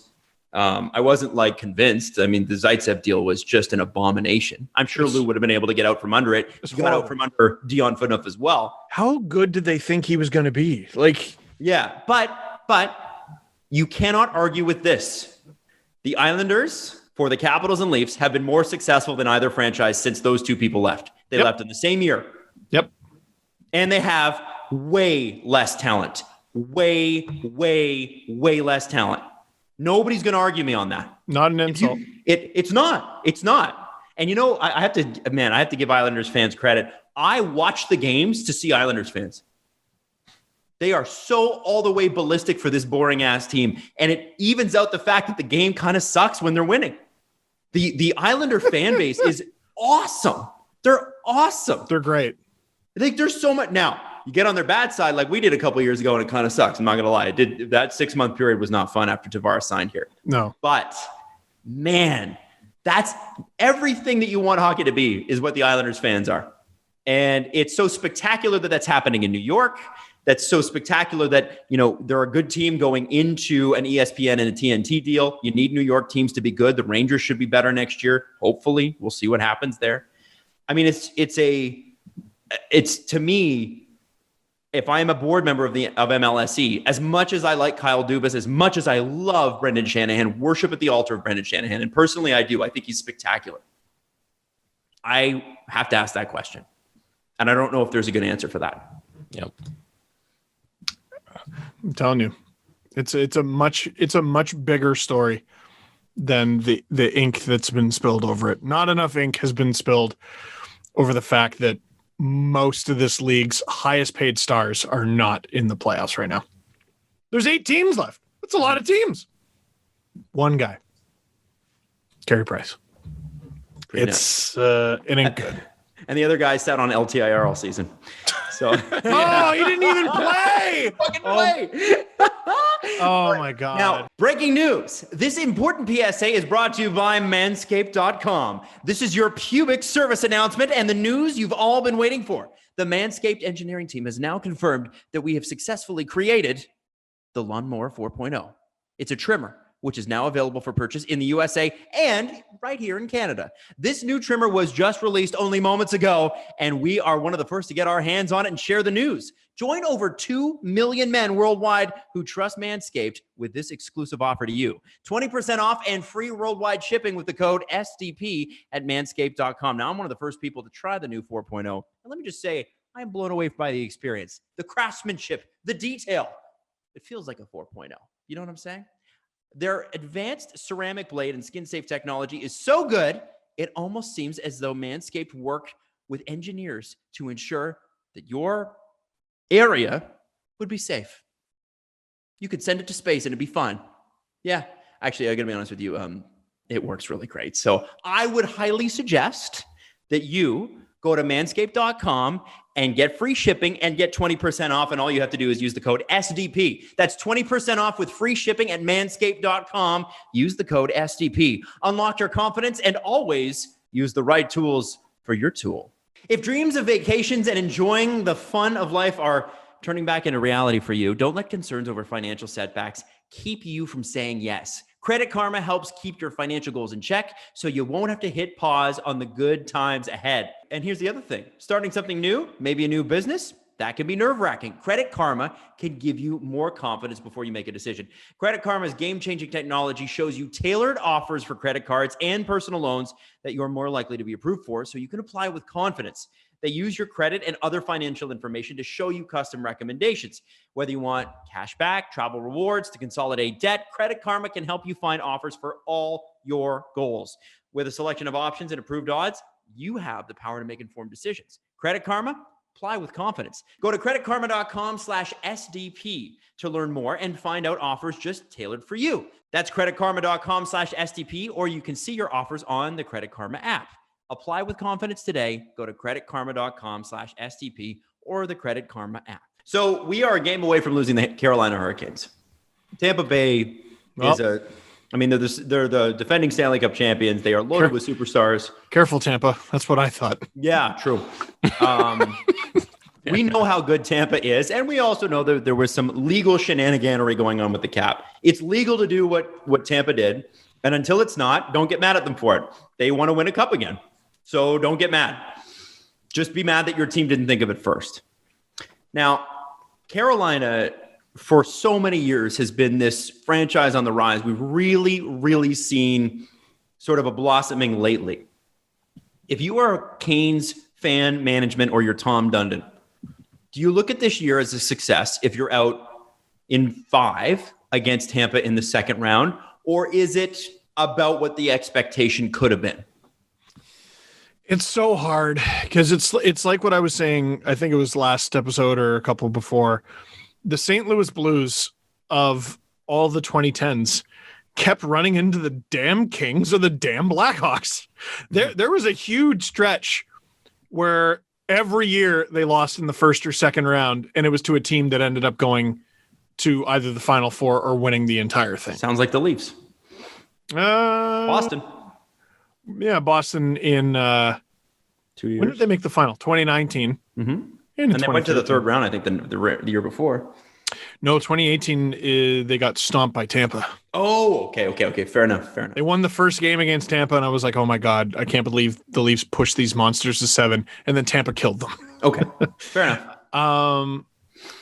I wasn't convinced. I mean, the Zaitsev deal was just an abomination. I'm sure Lou would have been able to get out from under it. He got out from under Dion Phaneuf as well. How good did they think he was going to be? Yeah, but you cannot argue with this. The Islanders, for the Capitals and Leafs, have been more successful than either franchise since those two people left. They left in the same year. Yep. And they have way less talent. Way less talent. Nobody's going to argue me on that. Not an insult. It's not. And I have to give Islanders fans credit. I watch the games to see Islanders fans. They are so all the way ballistic for this boring ass team. And it evens out the fact that the game kind of sucks when they're winning. The Islander fan base is awesome. They're awesome. They're great. There's so much. Now, you get on their bad side like we did a couple of years ago, and it kind of sucks. I'm not going to lie. That 6-month period was not fun after Tavares signed here. No. But, man, that's everything that you want hockey to be is what the Islanders fans are. And it's so spectacular that that's happening in New York, that's so spectacular that, they're a good team going into an ESPN and a TNT deal. You need New York teams to be good. The Rangers should be better next year. Hopefully. We'll see what happens there. I mean, it's to me, if I am a board member of MLSE, as much as I like Kyle Dubas, as much as I love Brendan Shanahan, worship at the altar of Brendan Shanahan, and personally I do, I think he's spectacular. I have to ask that question. And I don't know if there's a good answer for that. Yep. I'm telling you, it's a much bigger story than the ink that's been spilled over it. Not enough ink has been spilled over the fact that most of this league's highest paid stars are not in the playoffs right now. There's 8 teams left. That's a lot of teams. One guy, Carey Price. It ain't good. And the other guy sat on LTIR all season. So oh, he didn't even play. Fucking play. Oh my God. Now, breaking news. This important PSA is brought to you by Manscaped.com. This is your pubic service announcement and the news you've all been waiting for. The Manscaped engineering team has now confirmed that we have successfully created the Lawnmower 4.0. It's a trimmer, which is now available for purchase in the USA and right here in Canada. This new trimmer was just released only moments ago, and we are one of the first to get our hands on it and share the news. Join over 2 million men worldwide who trust Manscaped with this exclusive offer to you. 20% off and free worldwide shipping with the code SDP at manscaped.com. Now, I'm one of the first people to try the new 4.0. And let me just say, I am blown away by the experience, the craftsmanship, the detail. It feels like a 4.0. You know what I'm saying? Their advanced ceramic blade and skin-safe technology is so good, it almost seems as though Manscaped worked with engineers to ensure that your area would be safe. You could send it to space and it'd be fun. Yeah, actually, I gotta be honest with you, it works really great. So I would highly suggest that you go to manscaped.com and get free shipping and get 20% off. And all you have to do is use the code SDP. That's 20% off with free shipping at manscaped.com. Use the code SDP. Unlock your confidence and always use the right tools for your tool. If dreams of vacations and enjoying the fun of life are turning back into reality for you, don't let concerns over financial setbacks keep you from saying yes. Credit Karma helps keep your financial goals in check so you won't have to hit pause on the good times ahead. And here's the other thing. Starting something new, maybe a new business, that can be nerve-wracking. Credit Karma can give you more confidence before you make a decision. Credit Karma's game-changing technology shows you tailored offers for credit cards and personal loans that you're more likely to be approved for, so you can apply with confidence. They use your credit and other financial information to show you custom recommendations. Whether you want cash back, travel rewards, to consolidate debt, Credit Karma can help you find offers for all your goals. With a selection of options and approved odds, you have the power to make informed decisions. Credit Karma, apply with confidence. Go to creditkarma.com/SDP to learn more and find out offers just tailored for you. That's creditkarma.com/SDP, or you can see your offers on the Credit Karma app. Apply with confidence today. Go to creditkarma.com/SDP or the Credit Karma app. So we are a game away from losing the Carolina Hurricanes. Tampa Bay they're the defending Stanley Cup champions. They are loaded with superstars. Careful, Tampa. That's what I thought. Yeah, true. We know how good Tampa is, and we also know that there was some legal shenaniganery going on with the cap. It's legal to do what Tampa did, and until it's not, don't get mad at them for it. They want to win a cup again. So don't get mad. Just be mad that your team didn't think of it first. Now, Carolina, for so many years, has been this franchise on the rise. We've really, really seen sort of a blossoming lately. If you are a Canes fan, management, or you're Tom Dundon, do you look at this year as a success if you're out in 5 against Tampa in the second round? Or is it about what the expectation could have been? It's so hard because it's like what I was saying. I think it was last episode or a couple before. The St. Louis Blues of all the 2010s kept running into the damn Kings or the damn Blackhawks. There was a huge stretch where every year they lost in the first or second round, and it was to a team that ended up going to either the Final Four or winning the entire thing. Sounds like the Leafs. Boston. Yeah, Boston in 2 years. When did they make the final? 2019. Mm-hmm. And they went to the third round, I think, the year before. No, 2018, they got stomped by Tampa. Oh, okay. Fair enough. They won the first game against Tampa, and I was like, oh my God, I can't believe the Leafs pushed these monsters to 7, and then Tampa killed them. Okay, fair enough.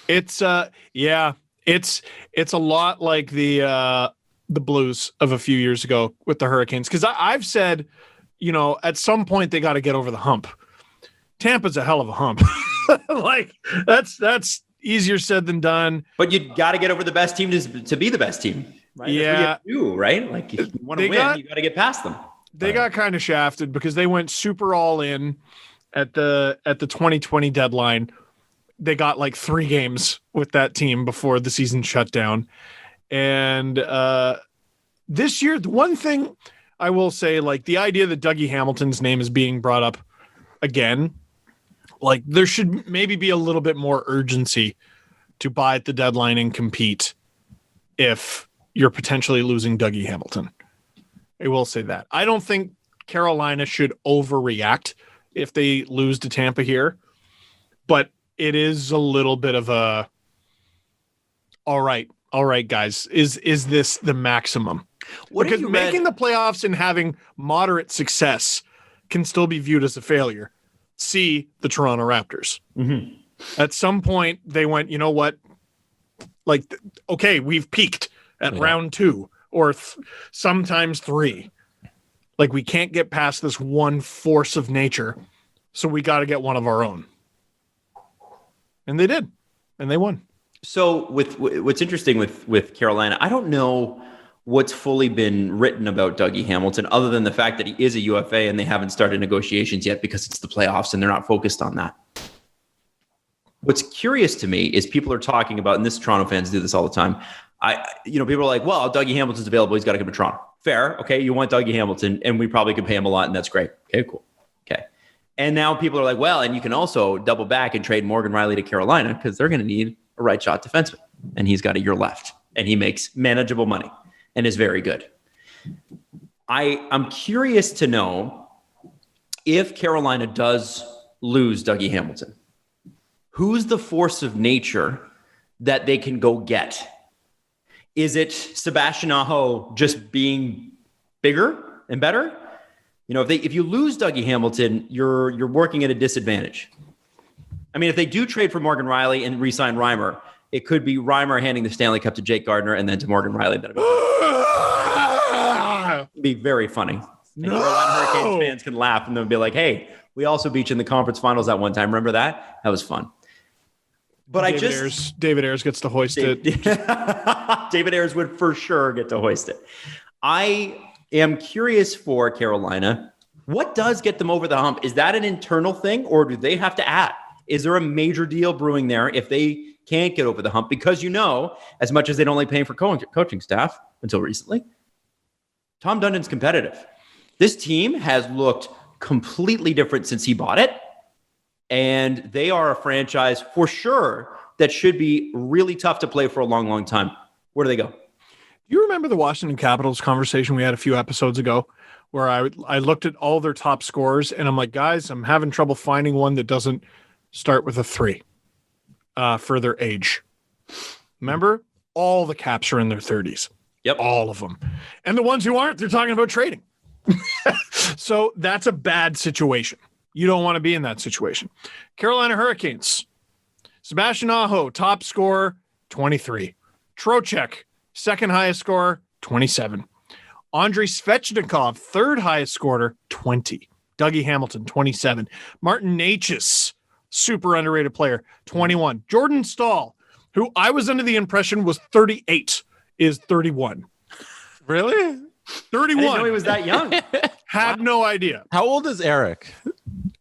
It's a lot like the Blues of a few years ago with the Hurricanes. Because I've said, at some point they got to get over the hump. Tampa's a hell of a hump. Like that's easier said than done. But you got to get over the best team to be the best team. Right? Yeah. Right? Like if you want to win, you got to get past them. They got kind of shafted because they went super all in at the 2020 deadline. They got like 3 games with that team before the season shut down. And this year, the one thing I will say, like the idea that Dougie Hamilton's name is being brought up again, like there should maybe be a little bit more urgency to buy at the deadline and compete if you're potentially losing Dougie Hamilton. I will say that. I don't think Carolina should overreact if they lose to Tampa here, but it is a little bit of a, all right, guys, is this the maximum? Because making the playoffs and having moderate success can still be viewed as a failure. See the Toronto Raptors. Mm-hmm. At some point, they went, you know what? Like, okay, we've peaked at round 2 or sometimes 3. Like, we can't get past this one force of nature, so we got to get one of our own. And they did, and they won. So what's interesting with Carolina, I don't know what's fully been written about Dougie Hamilton other than the fact that he is a UFA and they haven't started negotiations yet because it's the playoffs and they're not focused on that. What's curious to me is people are talking about, and this Toronto fans do this all the time. People are like, well, Dougie Hamilton's available. He's got to come to Toronto. Fair. Okay. You want Dougie Hamilton and we probably could pay him a lot and that's great. Okay, cool. Okay. And now people are like, well, and you can also double back and trade Morgan Riley to Carolina because they're going to need a right shot defenseman. And he's got a year left and he makes manageable money and is very good. I'm curious to know if Carolina does lose Dougie Hamilton, who's the force of nature that they can go get? Is it Sebastian Aho just being bigger and better? If you lose Dougie Hamilton, you're working at a disadvantage. I mean, if they do trade for Morgan Riley and re-sign Reimer, it could be Reimer handing the Stanley Cup to Jake Gardiner and then to Morgan Riley. That'd be very funny. And Carolina Hurricanes fans can laugh and they'll be like, hey, we also beat you in the conference finals that one time. Remember that? That was fun. But David Ayres gets to hoist it. David Ayres would for sure get to hoist it. I am curious for Carolina. What does get them over the hump? Is that an internal thing or do they have to add? Is there a major deal brewing there if they can't get over the hump? Because as much as they don't like paying for coaching staff until recently, Tom Dundon's competitive. This team has looked completely different since he bought it. And they are a franchise for sure that should be really tough to play for a long, long time. Where do they go? You remember the Washington Capitals conversation we had a few episodes ago where I looked at all their top scorers and I'm like, guys, I'm having trouble finding one that doesn't start with a 3 for their age. Remember? All the Caps are in their 30s. Yep. All of them. And the ones who aren't, they're talking about trading. So that's a bad situation. You don't want to be in that situation. Carolina Hurricanes. Sebastian Aho, top scorer, 23. Trocheck, second highest scorer, 27. Andrei Svechnikov, third highest scorer, 20. Dougie Hamilton, 27. Martin Necas, super underrated player, 21. Jordan Stahl, who I was under the impression was 38, is 31. Really? 31. I didn't know he was that young. Had no idea. How old is Eric?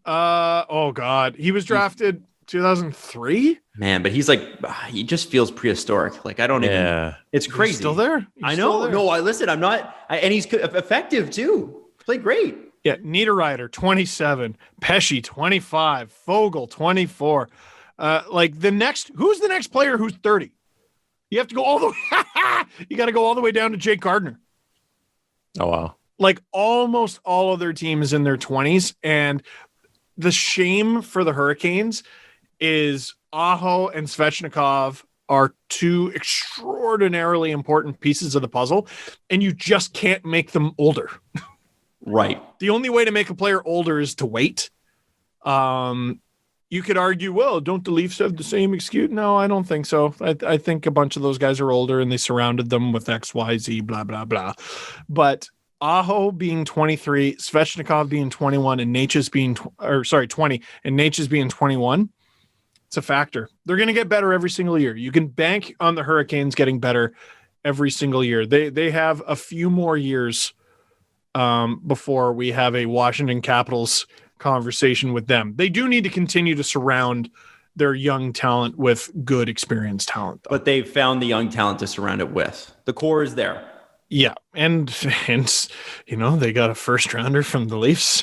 Oh God. He was drafted 2003. Man, but he's like, he just feels prehistoric. Like, I don't even, it's crazy. He's still there? I know. No, I'm not. And he's effective too. Played great. Yeah. Niederreiter, 27. Pesce, 25. Fogle, 24. Who's the next player who's 30? You have to go all the way. You got to go all the way down to Jake Gardiner. Oh, wow. Like almost all of their team is in their 20s. And the shame for the Hurricanes is Aho and Svechnikov are two extraordinarily important pieces of the puzzle, and you just can't make them older. Right. The only way to make a player older is to wait. You could argue, well, don't the Leafs have the same excuse? No, I don't think so. I think a bunch of those guys are older and they surrounded them with X, Y, Z, blah, blah, blah. But Aho being 23, Svechnikov being 21, and Natchez being 20, and Natchez being 21, it's a factor. They're going to get better every single year. You can bank on the Hurricanes getting better every single year. They have a few more years before we have a Washington Capitals conversation with them. They do need to continue to surround their young talent with good experienced talent, though. But they've found the young talent to surround it with. The core is there. Yeah, and they got a first rounder from the Leafs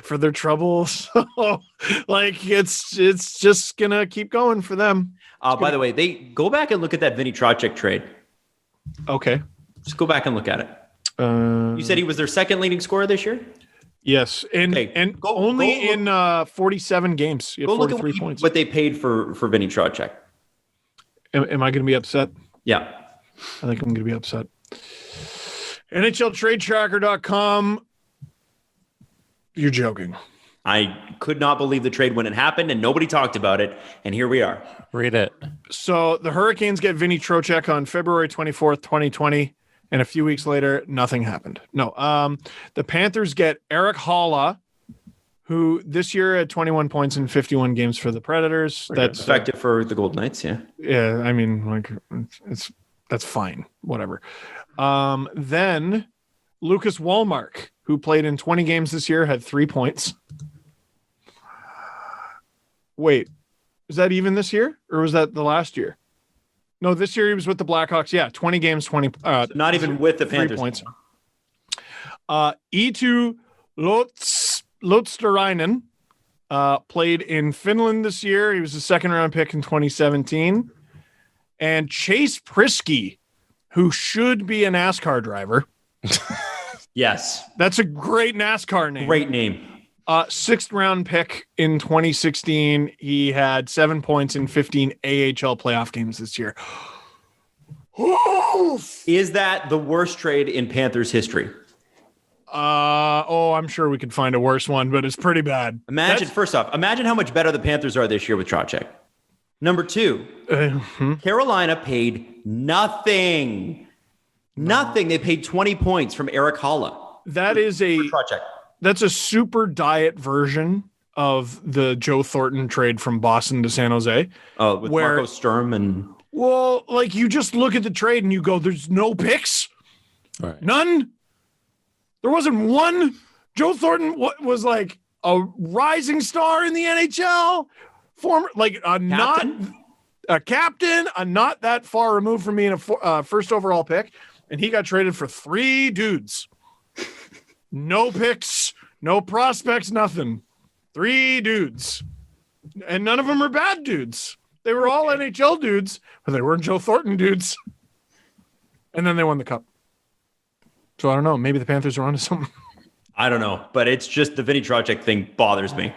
for their trouble. So it's just gonna keep going for them. By the way, they go back and look at that Vinny Trocheck trade. Okay, just go back and look at it. You said he was their second leading scorer this year. Yes, and in 47 games. Go 43 points. What they paid for Vinny Trocheck. Am I going to be upset? Yeah, I think I'm going to be upset. NHLTradeTracker.com. You're joking. I could not believe the trade when it happened, and nobody talked about it, and here we are. Read it. So the Hurricanes get Vinny Trocheck on February 24th, 2020, and a few weeks later, nothing happened. No. The Panthers get Eric Haula, who this year had 21 points in 51 games for the Predators. Okay. That's effective for the Golden Knights, yeah. Yeah, I mean, that's fine. Whatever. Then Lucas Wallmark, who played in 20 games this year, had 3 points. Wait, is that even this year, or was that the last year? No, this year he was with the Blackhawks. Yeah, 20 games, 20. Not even with the Panthers. 3 points. Eetu Luosterainen played in Finland this year. He was a second-round pick in 2017. And Chase Prisky, who should be a NASCAR driver. Yes. That's a great NASCAR name. Great name. Sixth round pick in 2016. He had 7 points in 15 AHL playoff games this year. Is that the worst trade in Panthers history? I'm sure we could find a worse one, but it's pretty bad. First off, imagine how much better the Panthers are this year with Trocheck. Number two, Carolina paid nothing. Nothing. They paid 20 points from Eric Haula. That's a super diet version of the Joe Thornton trade from Boston to San Jose. Oh, with Marco Sturm and... Well, you just look at the trade and you go, there's no picks? Right. None? There wasn't one? Joe Thornton was like a rising star in the NHL? A captain, not that far removed from being a first overall pick, and he got traded for 3 dudes. No picks, no prospects, nothing. 3 dudes. And none of them are bad dudes. They were all NHL dudes, but they weren't Joe Thornton dudes. And then they won the cup. So I don't know. Maybe the Panthers are onto something. I don't know, but it's just the Vinny Trocheck thing bothers me.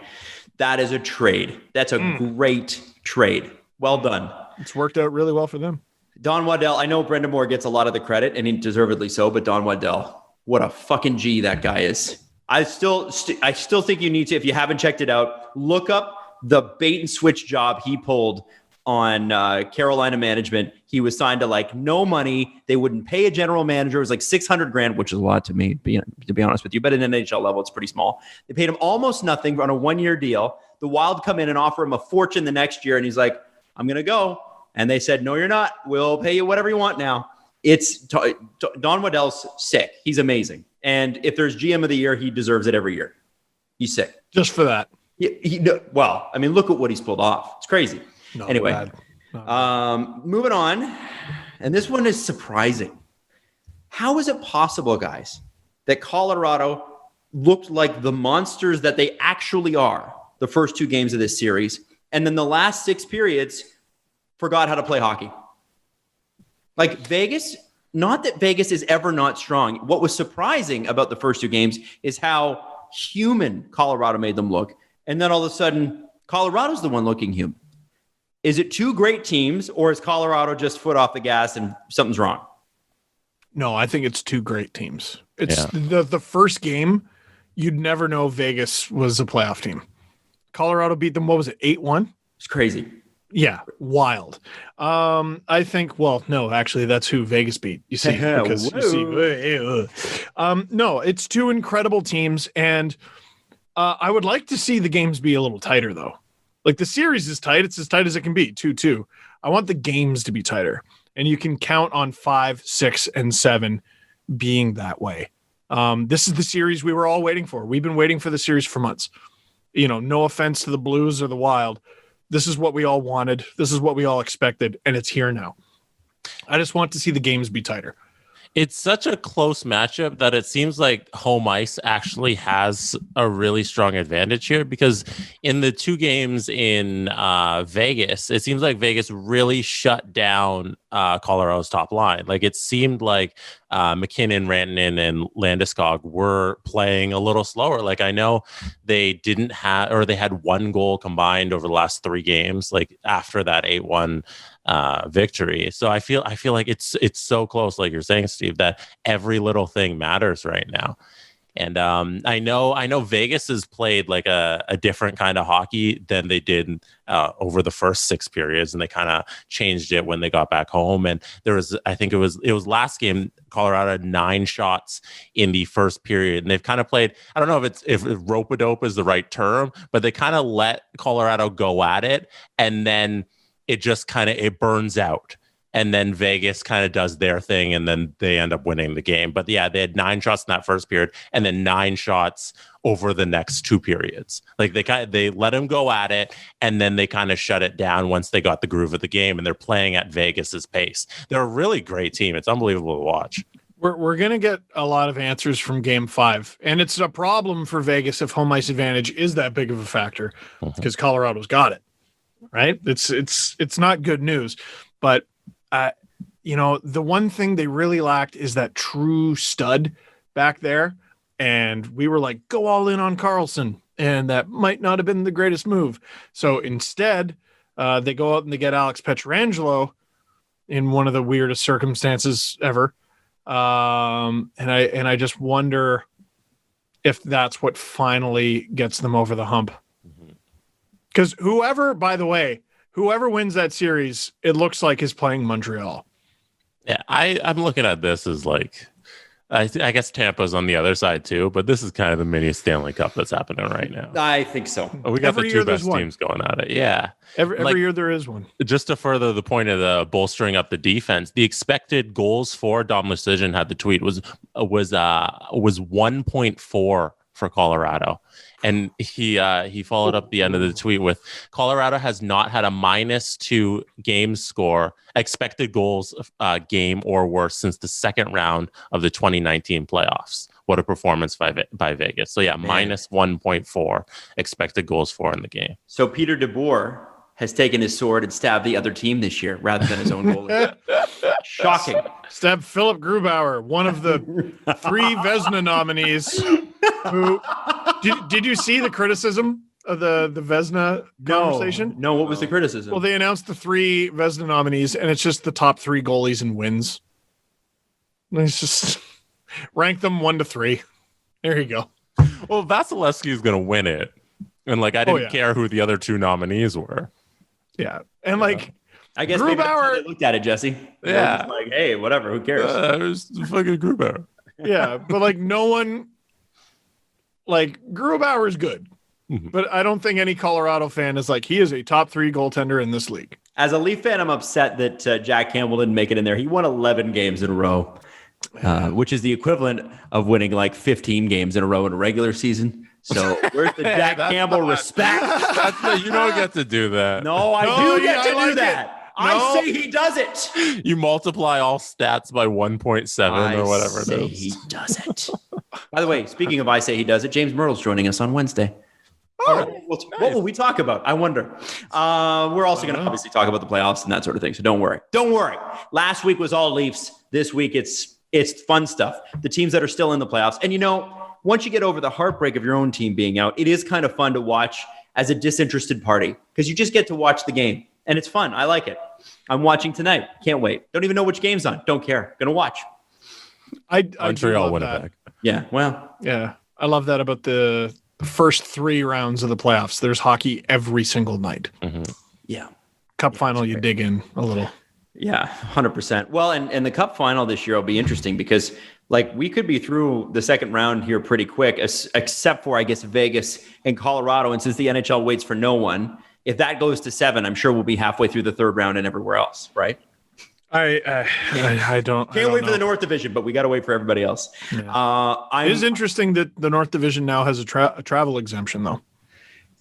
That is a trade. That's a great trade. Well done. It's worked out really well for them. Don Waddell, I know Brendan Moore gets a lot of the credit, and he deservedly so, but Don Waddell, what a fucking G that guy is. I still think you need to, if you haven't checked it out, look up the bait and switch job he pulled on Carolina management. He was signed to no money. They wouldn't pay a general manager. It was $600,000, which is a lot to me, to be honest with you. But at an NHL level, it's pretty small. They paid him almost nothing on a 1-year deal. The Wild come in and offer him a fortune the next year, and he's like, I'm going to go. And they said, no, you're not. We'll pay you whatever you want now. Don Waddell's sick. He's amazing. And if there's GM of the year, he deserves it every year. He's sick. Just for that. Look at what he's pulled off. It's crazy. No, anyway, moving on. And this one is surprising. How is it possible, guys, that Colorado looked like the monsters that they actually are the first 2 games of this series, and then the last 6 periods forgot how to play hockey? Vegas, not that Vegas is ever not strong. What was surprising about the first 2 games is how human Colorado made them look. And then all of a sudden, Colorado's the one looking human. Is it two great teams, or is Colorado just foot off the gas and something's wrong? No, I think it's two great teams. It's the first game, you'd never know Vegas was a playoff team. Colorado beat them, what was it, 8-1? It's crazy. Yeah, wild. I think, well, no, actually, that's who Vegas beat. You see, because you see, no, it's two incredible teams, and I would like to see the games be a little tighter, though. Like, the series is tight; it's as tight as it can be, 2-2. I want the games to be tighter, and you can count on 5, 6, and 7 being that way. This is the series we were all waiting for. We've been waiting for the series for months. You know, no offense to the Blues or the Wild. This is what we all wanted. This is what we all expected, and it's here now. I just want to see the games be tighter. It's such a close matchup that it seems like home ice actually has a really strong advantage here, because in the two games in Vegas, it seems like Vegas really shut down Colorado's top line. Like, it seemed like McKinnon, Rantanen, and Landeskog were playing a little slower. Like, I know they didn't have, or they had one goal combined over the last 3 games, like after that 8-1 victory. So I feel like it's so close, like you're saying, Steve, that every little thing matters right now. And I know Vegas has played like a different kind of hockey than they did over the first 6 periods, and they kind of changed it when they got back home. And there was, I think it was last game, Colorado had 9 shots in the first period, and they've kind of played, I don't know if rope-a-dope is the right term, but they kind of let Colorado go at it, and then it just kind of, it burns out. And then Vegas kind of does their thing, and then they end up winning the game. But yeah, they had 9 shots in that first period, and then 9 shots over the next 2 periods. Like, they let them go at it, and then they kind of shut it down once they got the groove of the game, and they're playing at Vegas's pace. They're a really great team. It's unbelievable to watch. We're going to get a lot of answers from Game 5, and it's a problem for Vegas if home ice advantage is that big of a factor, because Colorado's got it, right? It's not good news, but you know, the one thing they really lacked is that true stud back there. And we were like, go all in on Karlsson. And that might not have been the greatest move. So instead, they go out and they get Alex Pietrangelo in one of the weirdest circumstances ever. And I just wonder if that's what finally gets them over the hump. Because whoever wins that series, it looks like is playing Montreal. Yeah, I'm looking at this as like, I guess Tampa's on the other side too, but this is kind of the mini Stanley Cup that's happening right now. I think so. We got the 2 best teams going at it. Yeah. Every year there is one. Just to further the point of the bolstering up the defense, the expected goals for Dom Lucian had the tweet was 1.4 for Colorado. And he followed up the end of the tweet with, Colorado has not had a -2 game score, expected goals game or worse since the second round of the 2019 playoffs. What a performance by Vegas. So yeah, -1.4 expected goals for in the game. So Peter DeBoer has taken his sword and stabbed the other team this year rather than his own goalie. Shocking. Stabbed Philip Grubauer, one of the 3 Vezina nominees. Who did you see the criticism of the Vezina conversation? No, what was the criticism? Well, they announced the 3 Vezina nominees, and it's just the top 3 goalies and wins. And it's just rank them 1 to 3. There you go. Well, Vasilevsky is going to win it, and like I didn't care who the other 2 nominees were. Yeah, and like I guess maybe that's how they looked at it, Jesse. Yeah, just like, hey, whatever, who cares? It was fucking Grubauer. Yeah, but like no one. Like, Grubauer is good, but I don't think any Colorado fan is like, he is a top 3 goaltender in this league. As a Leaf fan, I'm upset that Jack Campbell didn't make it in there. He won 11 games in a row, which is the equivalent of winning like 15 games in a row in a regular season. So where's the Jack Campbell respect? You don't get to do that. No, I do get to do that. I say he does it. You multiply all stats by 1.7 or whatever it is. He does it. By the way, speaking of I say he does it, James Myrtle's joining us on Wednesday. Oh, right. What will we talk about? I wonder. We're also going to obviously talk about the playoffs and that sort of thing. So don't worry. Don't worry. Last week was all Leafs. This week it's fun stuff. The teams that are still in the playoffs. And you know, once you get over the heartbreak of your own team being out, it is kind of fun to watch as a disinterested party because you just get to watch the game. and it's fun. I like it. I'm watching tonight. Can't wait. Don't even know which game's on. Don't care. Gonna watch. I Montreal, Winnipeg. Yeah. Well. Yeah, I love that about the first 3 rounds of the playoffs. There's hockey every single night. Mm-hmm. Yeah. Cup final, you dig in a little. Yeah, 100%. Well, and the Cup final this year will be interesting because, like, we could be through the second round here pretty quick, except for, I guess, Vegas and Colorado. And since the NHL waits for no one, if that goes to 7, I'm sure we'll be halfway through the third round and everywhere else, right? I don't Can't wait know. for the North Division, but we got to wait for everybody else. Yeah. It is interesting that the North Division now has a travel exemption, though.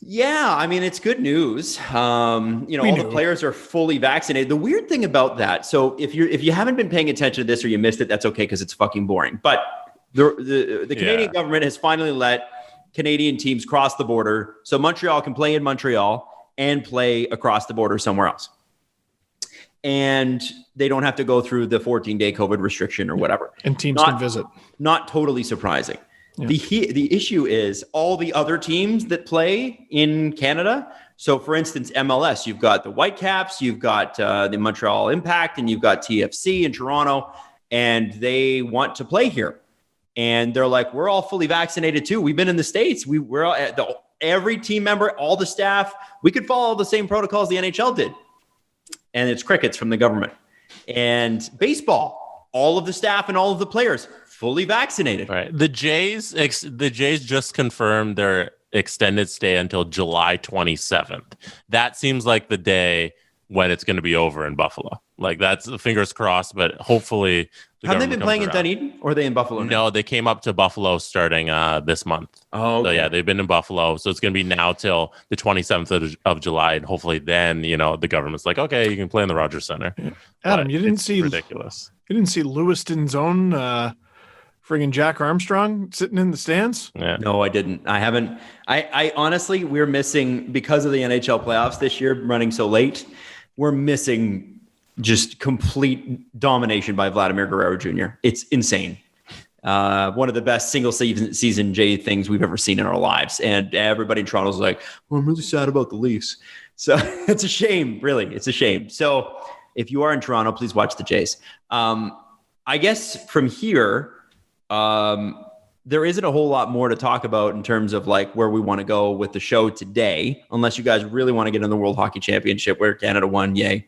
Yeah, I mean, it's good news. All the players are fully vaccinated. The weird thing about that, so if you haven't been paying attention to this or you missed it, that's okay because it's fucking boring. But the Canadian government has finally let Canadian teams cross the border, so Montreal can play in Montreal and play across the border somewhere else. And they don't have to go through the 14-day COVID restriction or whatever. And teams can visit. Not totally surprising. Yeah. The issue is all the other teams that play in Canada. So, for instance, MLS, you've got the Whitecaps, you've got the Montreal Impact, and you've got TFC in Toronto, and they want to play here. And they're like, we're all fully vaccinated too. We've been in the States. We're all, every team member, all the staff, we could follow the same protocols the NHL did. And it's crickets from the government. And baseball, all of the staff and all of the players fully vaccinated. Right. The Jays just confirmed their extended stay until July 27th. That seems like the day when it's going to be over in Buffalo. Like, that's fingers crossed, but hopefully. Have they been playing in Dunedin or are they in Buffalo now? No, they came up to Buffalo starting this month. Oh, okay. So yeah, they've been in Buffalo. So it's going to be now till the 27th of July. And hopefully then, the government's like, okay, you can play in the Rogers Center. Yeah. Adam, you didn't see ridiculous. You didn't see Lewiston's own friggin' Jack Armstrong sitting in the stands? Yeah. No, I didn't. I haven't. I honestly, we're missing, because of the NHL playoffs this year running so late, we're missing just complete domination by Vladimir Guerrero Jr. It's insane. One of the best single season J things we've ever seen in our lives. And everybody in Toronto's like, well, I'm really sad about the Leafs. So it's a shame, really. It's a shame. So if you are in Toronto, please watch the Jays. I guess from here, there isn't a whole lot more to talk about in terms of like where we want to go with the show today, unless you guys really want to get in the World Hockey Championship where Canada won. Yay.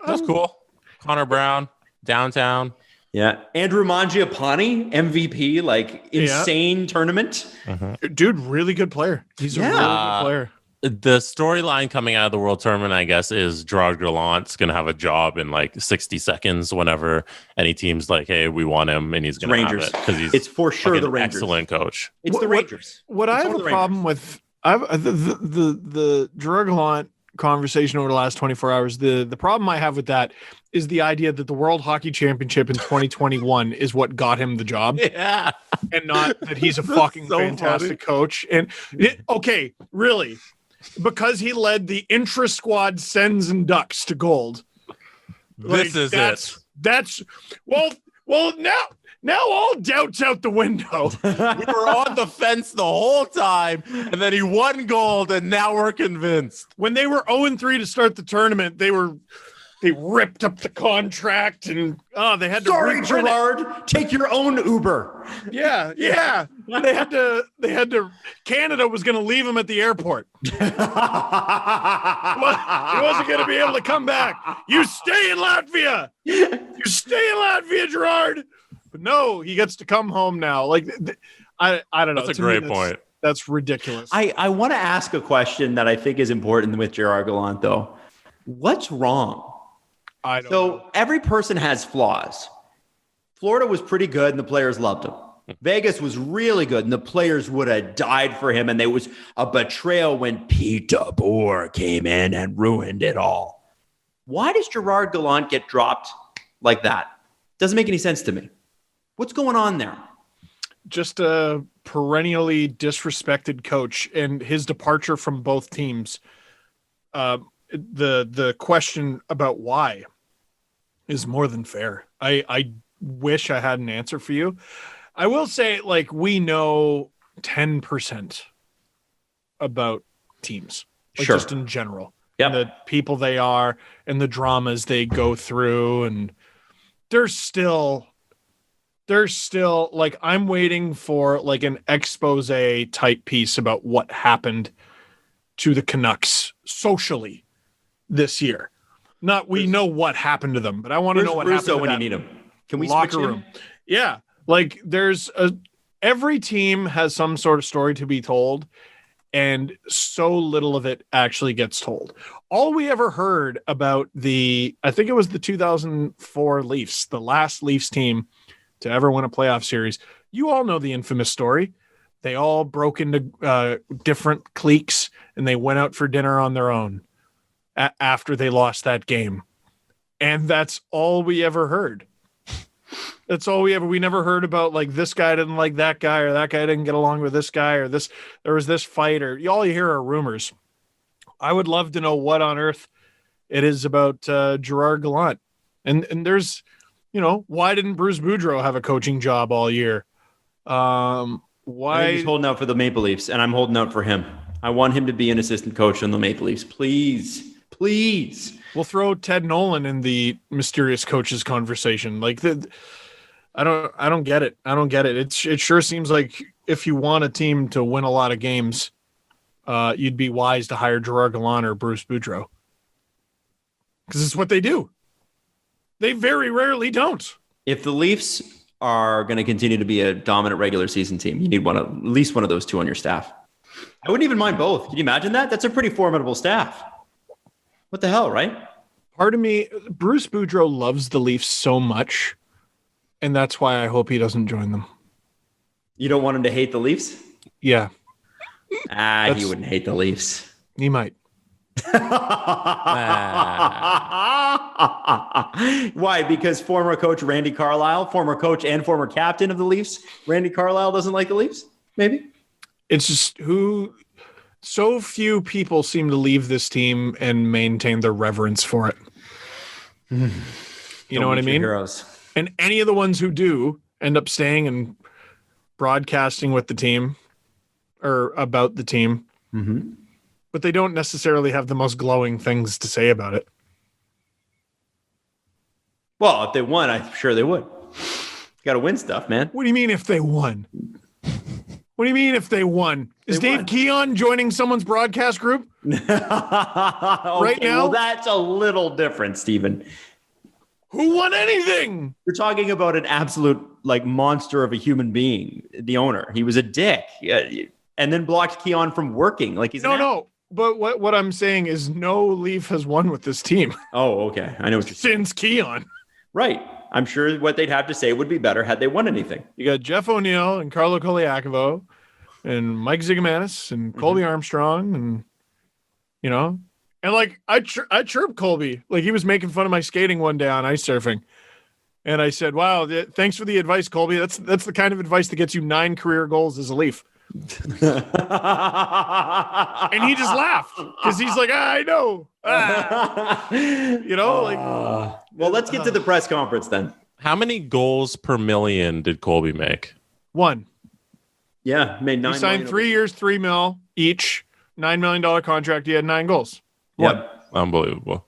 That's cool. Connor Brown, downtown. Yeah. Andrew Mangiapane, MVP, like insane tournament. Dude, really good player. He's a really good player. The storyline coming out of the World Tournament, I guess, is Gerard Gallant's going to have a job in like 60 seconds whenever any team's like, hey, we want him, and he's going to have it because it's for sure like the an Rangers. Excellent coach. It's the Rangers. What I have a problem with, the Gerard Gallant conversation over the last 24 hours, the problem I have with that is the idea that the World Hockey Championship in 2021 is what got him the job. Yeah. And not that he's a fucking fantastic coach. And okay, really, because he led the intra-squad Sens and Ducks to gold. This is it. That's well now all doubt's out the window. We were on the fence the whole time, and then he won gold, and now we're convinced. When they were 0-3 to start the tournament, they ripped up the contract, and they had to. Sorry, Gerard, take your own Uber. Yeah. They had to. Canada was going to leave him at the airport. He wasn't going to be able to come back. You stay in Latvia. Gerard. But no, he gets to come home now. Like, I don't know. That's a great point. That's ridiculous. I want to ask a question that I think is important with Gerard Gallant, though. What's wrong? I don't know. Every person has flaws. Florida was pretty good and the players loved him. Vegas was really good and the players would have died for him. And there was a betrayal when Pete DeBoer came in and ruined it all. Why does Gerard Gallant get dropped like that? Doesn't make any sense to me. What's going on there? Just a perennially disrespected coach, and his departure from both teams. The question about why is more than fair. I wish I had an answer for you. I will say, like, we know 10% about teams, like, just in general. and the people they are and the dramas they go through. And there's still like, I'm waiting for like an expose type piece about what happened to the Canucks socially this year. Not we know what happened to them, but I want to know what happened to when that you need him. Can we locker switch room? him? Yeah, like every team has some sort of story to be told, and so little of it actually gets told. All we ever heard about I think it was the 2004 Leafs, the last Leafs team to ever win a playoff series. You all know the infamous story. They all broke into different cliques and they went out for dinner on their own after they lost that game. And that's all we ever heard. We never heard about like this guy didn't like that guy, or that guy didn't get along with this guy, or there was this fight, or all you hear are rumors. I would love to know what on earth it is about Gerard Gallant. And there's, why didn't Bruce Boudreau have a coaching job all year? Why? I think he's holding out for the Maple Leafs, and I'm holding out for him. I want him to be an assistant coach on the Maple Leafs. Please. We'll throw Ted Nolan in the mysterious coaches conversation. Like I don't get it. It sure seems like if you want a team to win a lot of games, you'd be wise to hire Gerard Gallant or Bruce Boudreau, because it's what they do. They very rarely don't. If the Leafs are going to continue to be a dominant regular season team, you need at least one of those two on your staff. I wouldn't even mind both. Can you imagine that? That's a pretty formidable staff. What the hell, right? Part of me, Bruce Boudreau loves the Leafs so much, and that's why I hope he doesn't join them. You don't want him to hate the Leafs? Yeah. He wouldn't hate the Leafs. He might. Why? Because former coach Randy Carlyle, former coach and former captain of the Leafs, Randy Carlyle doesn't like the Leafs? Maybe? It's just so few people seem to leave this team and maintain their reverence for it. You know what I mean? Heroes. And any of the ones who do end up staying and broadcasting with the team or about the team. Mm-hmm. But they don't necessarily have the most glowing things to say about it. Well, if they won, I'm sure they would. Got to win stuff, man. What do you mean if they won? What do you mean if they won? Is Dave Keon joining someone's broadcast group right now? Well, that's a little different, Stephen. Who won anything? You're talking about an absolute monster of a human being, the owner. He was a dick, and then blocked Keon from working. No. But what I'm saying is no Leaf has won with this team. Oh, okay. I know what you're saying. Since Keon. Right. I'm sure what they'd have to say would be better had they won anything. You got Jeff O'Neill and Carlo Koliakovo and Mike Zigomanis and Colby Armstrong and, and I chirped Colby. Like he was making fun of my skating one day on ice surfing. And I said, wow, thanks for the advice, Colby. That's the kind of advice that gets you 9 career goals as a Leaf. And he just laughed because he's like, I know. Well, let's get to the press conference then. How many goals per million did Colby make? 1. Yeah, made 9. He signed 3 years, $3 million each, $9 million contract. He had 9 goals. Yep. Unbelievable.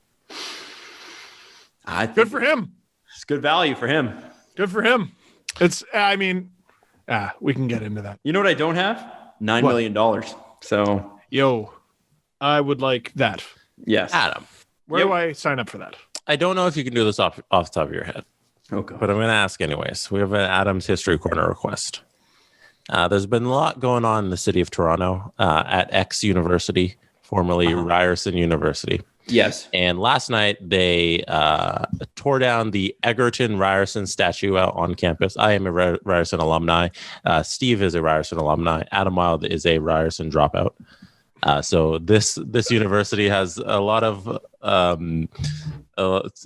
Good for him. It's good value for him. Good for him. We can get into that. You know what I don't have? $9 million. So, I would like that. Yes, Adam. Where do I sign up for that? I don't know if you can do this off the top of your head. Okay, but I'm going to ask anyways. We have an Adam's History Corner request. There's been a lot going on in the city of Toronto at X University, formerly Ryerson University. Yes. And last night they tore down the Egerton Ryerson statue out on campus. I am a Ryerson alumni. Steve is a Ryerson alumni. Adam Wilde is a Ryerson dropout. So this university has a lot of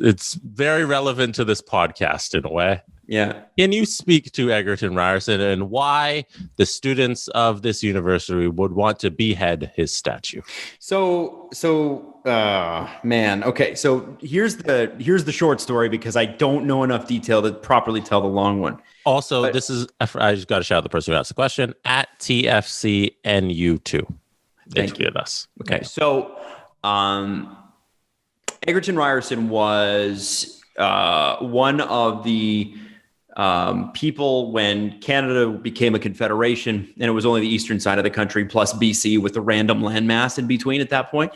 it's very relevant to this podcast in a way. Yeah. Can you speak to Egerton Ryerson and why the students of this university would want to behead his statue? Man. Okay. So here's the short story because I don't know enough detail to properly tell the long one. Also, I just got to shout out the person who asked the question at TFCNU2. They tweeted us. Okay. So Egerton Ryerson was one of the people when Canada became a confederation, and it was only the eastern side of the country plus BC with a random landmass in between at that point.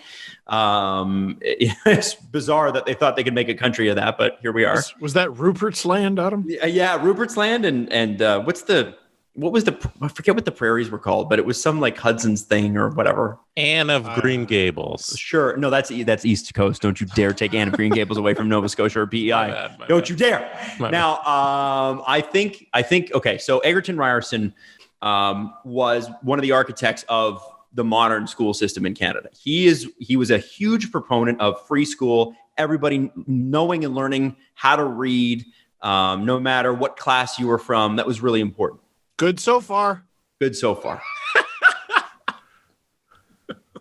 It's bizarre that they thought they could make a country of that, but here we are. Was that Rupert's Land, Adam? Yeah, Rupert's Land, and I forget what the prairies were called, but it was some like Hudson's thing or whatever. Anne of Green Gables. Sure. No, that's East Coast. Don't you dare take Anne of Green Gables away from Nova Scotia or PEI. Don't you dare. Now, I think, okay, so Egerton Ryerson was one of the architects of the modern school system in Canada. He was a huge proponent of free school, everybody knowing and learning how to read, no matter what class you were from. That was really important. Good so far. Good so far.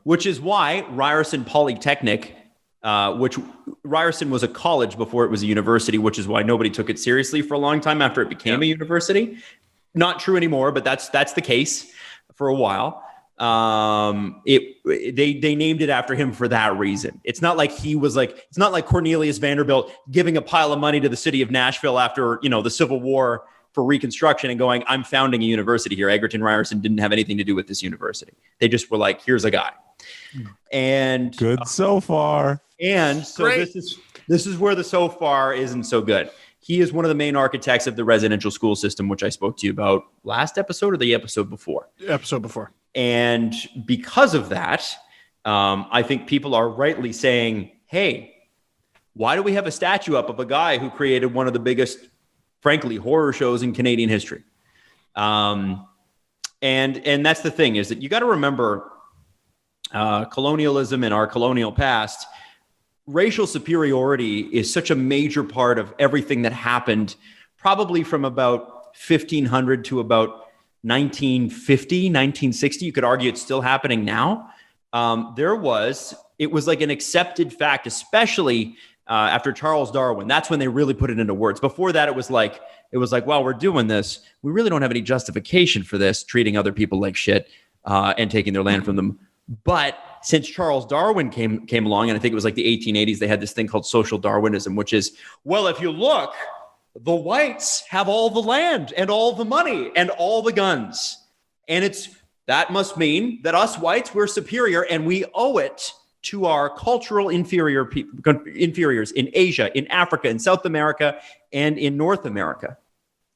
Which is why Ryerson Polytechnic, which Ryerson was a college before it was a university, which is why nobody took it seriously for a long time after it became a university. Not true anymore, but that's the case for a while. They named it after him for that reason. It's not like it's not like Cornelius Vanderbilt giving a pile of money to the city of Nashville after, the Civil War for Reconstruction and going, I'm founding a university here. Egerton Ryerson didn't have anything to do with this university. They just were like, here's a guy. And good so far. And so this is where the so far isn't so good. He is one of the main architects of the residential school system, which I spoke to you about last episode or the episode before. Episode before. And because of that, I think people are rightly saying, hey, why do we have a statue up of a guy who created one of the biggest, frankly, horror shows in Canadian history? And that's the thing, is that you got to remember colonialism and our colonial past. Racial superiority is such a major part of everything that happened, probably from about 1500 to about 1950, 1960. You could argue it's still happening now. It was like an accepted fact, especially after Charles Darwin. That's when they really put it into words. Before that, it was like, well, we're doing this. We really don't have any justification for this, treating other people like shit and taking their land from them. But since Charles Darwin came along, and I think it was like the 1880s, they had this thing called social Darwinism, which is, well, if you look, the whites have all the land and all the money and all the guns. And that must mean that us whites, we're superior, and we owe it to our cultural inferiors in Asia, in Africa, in South America, and in North America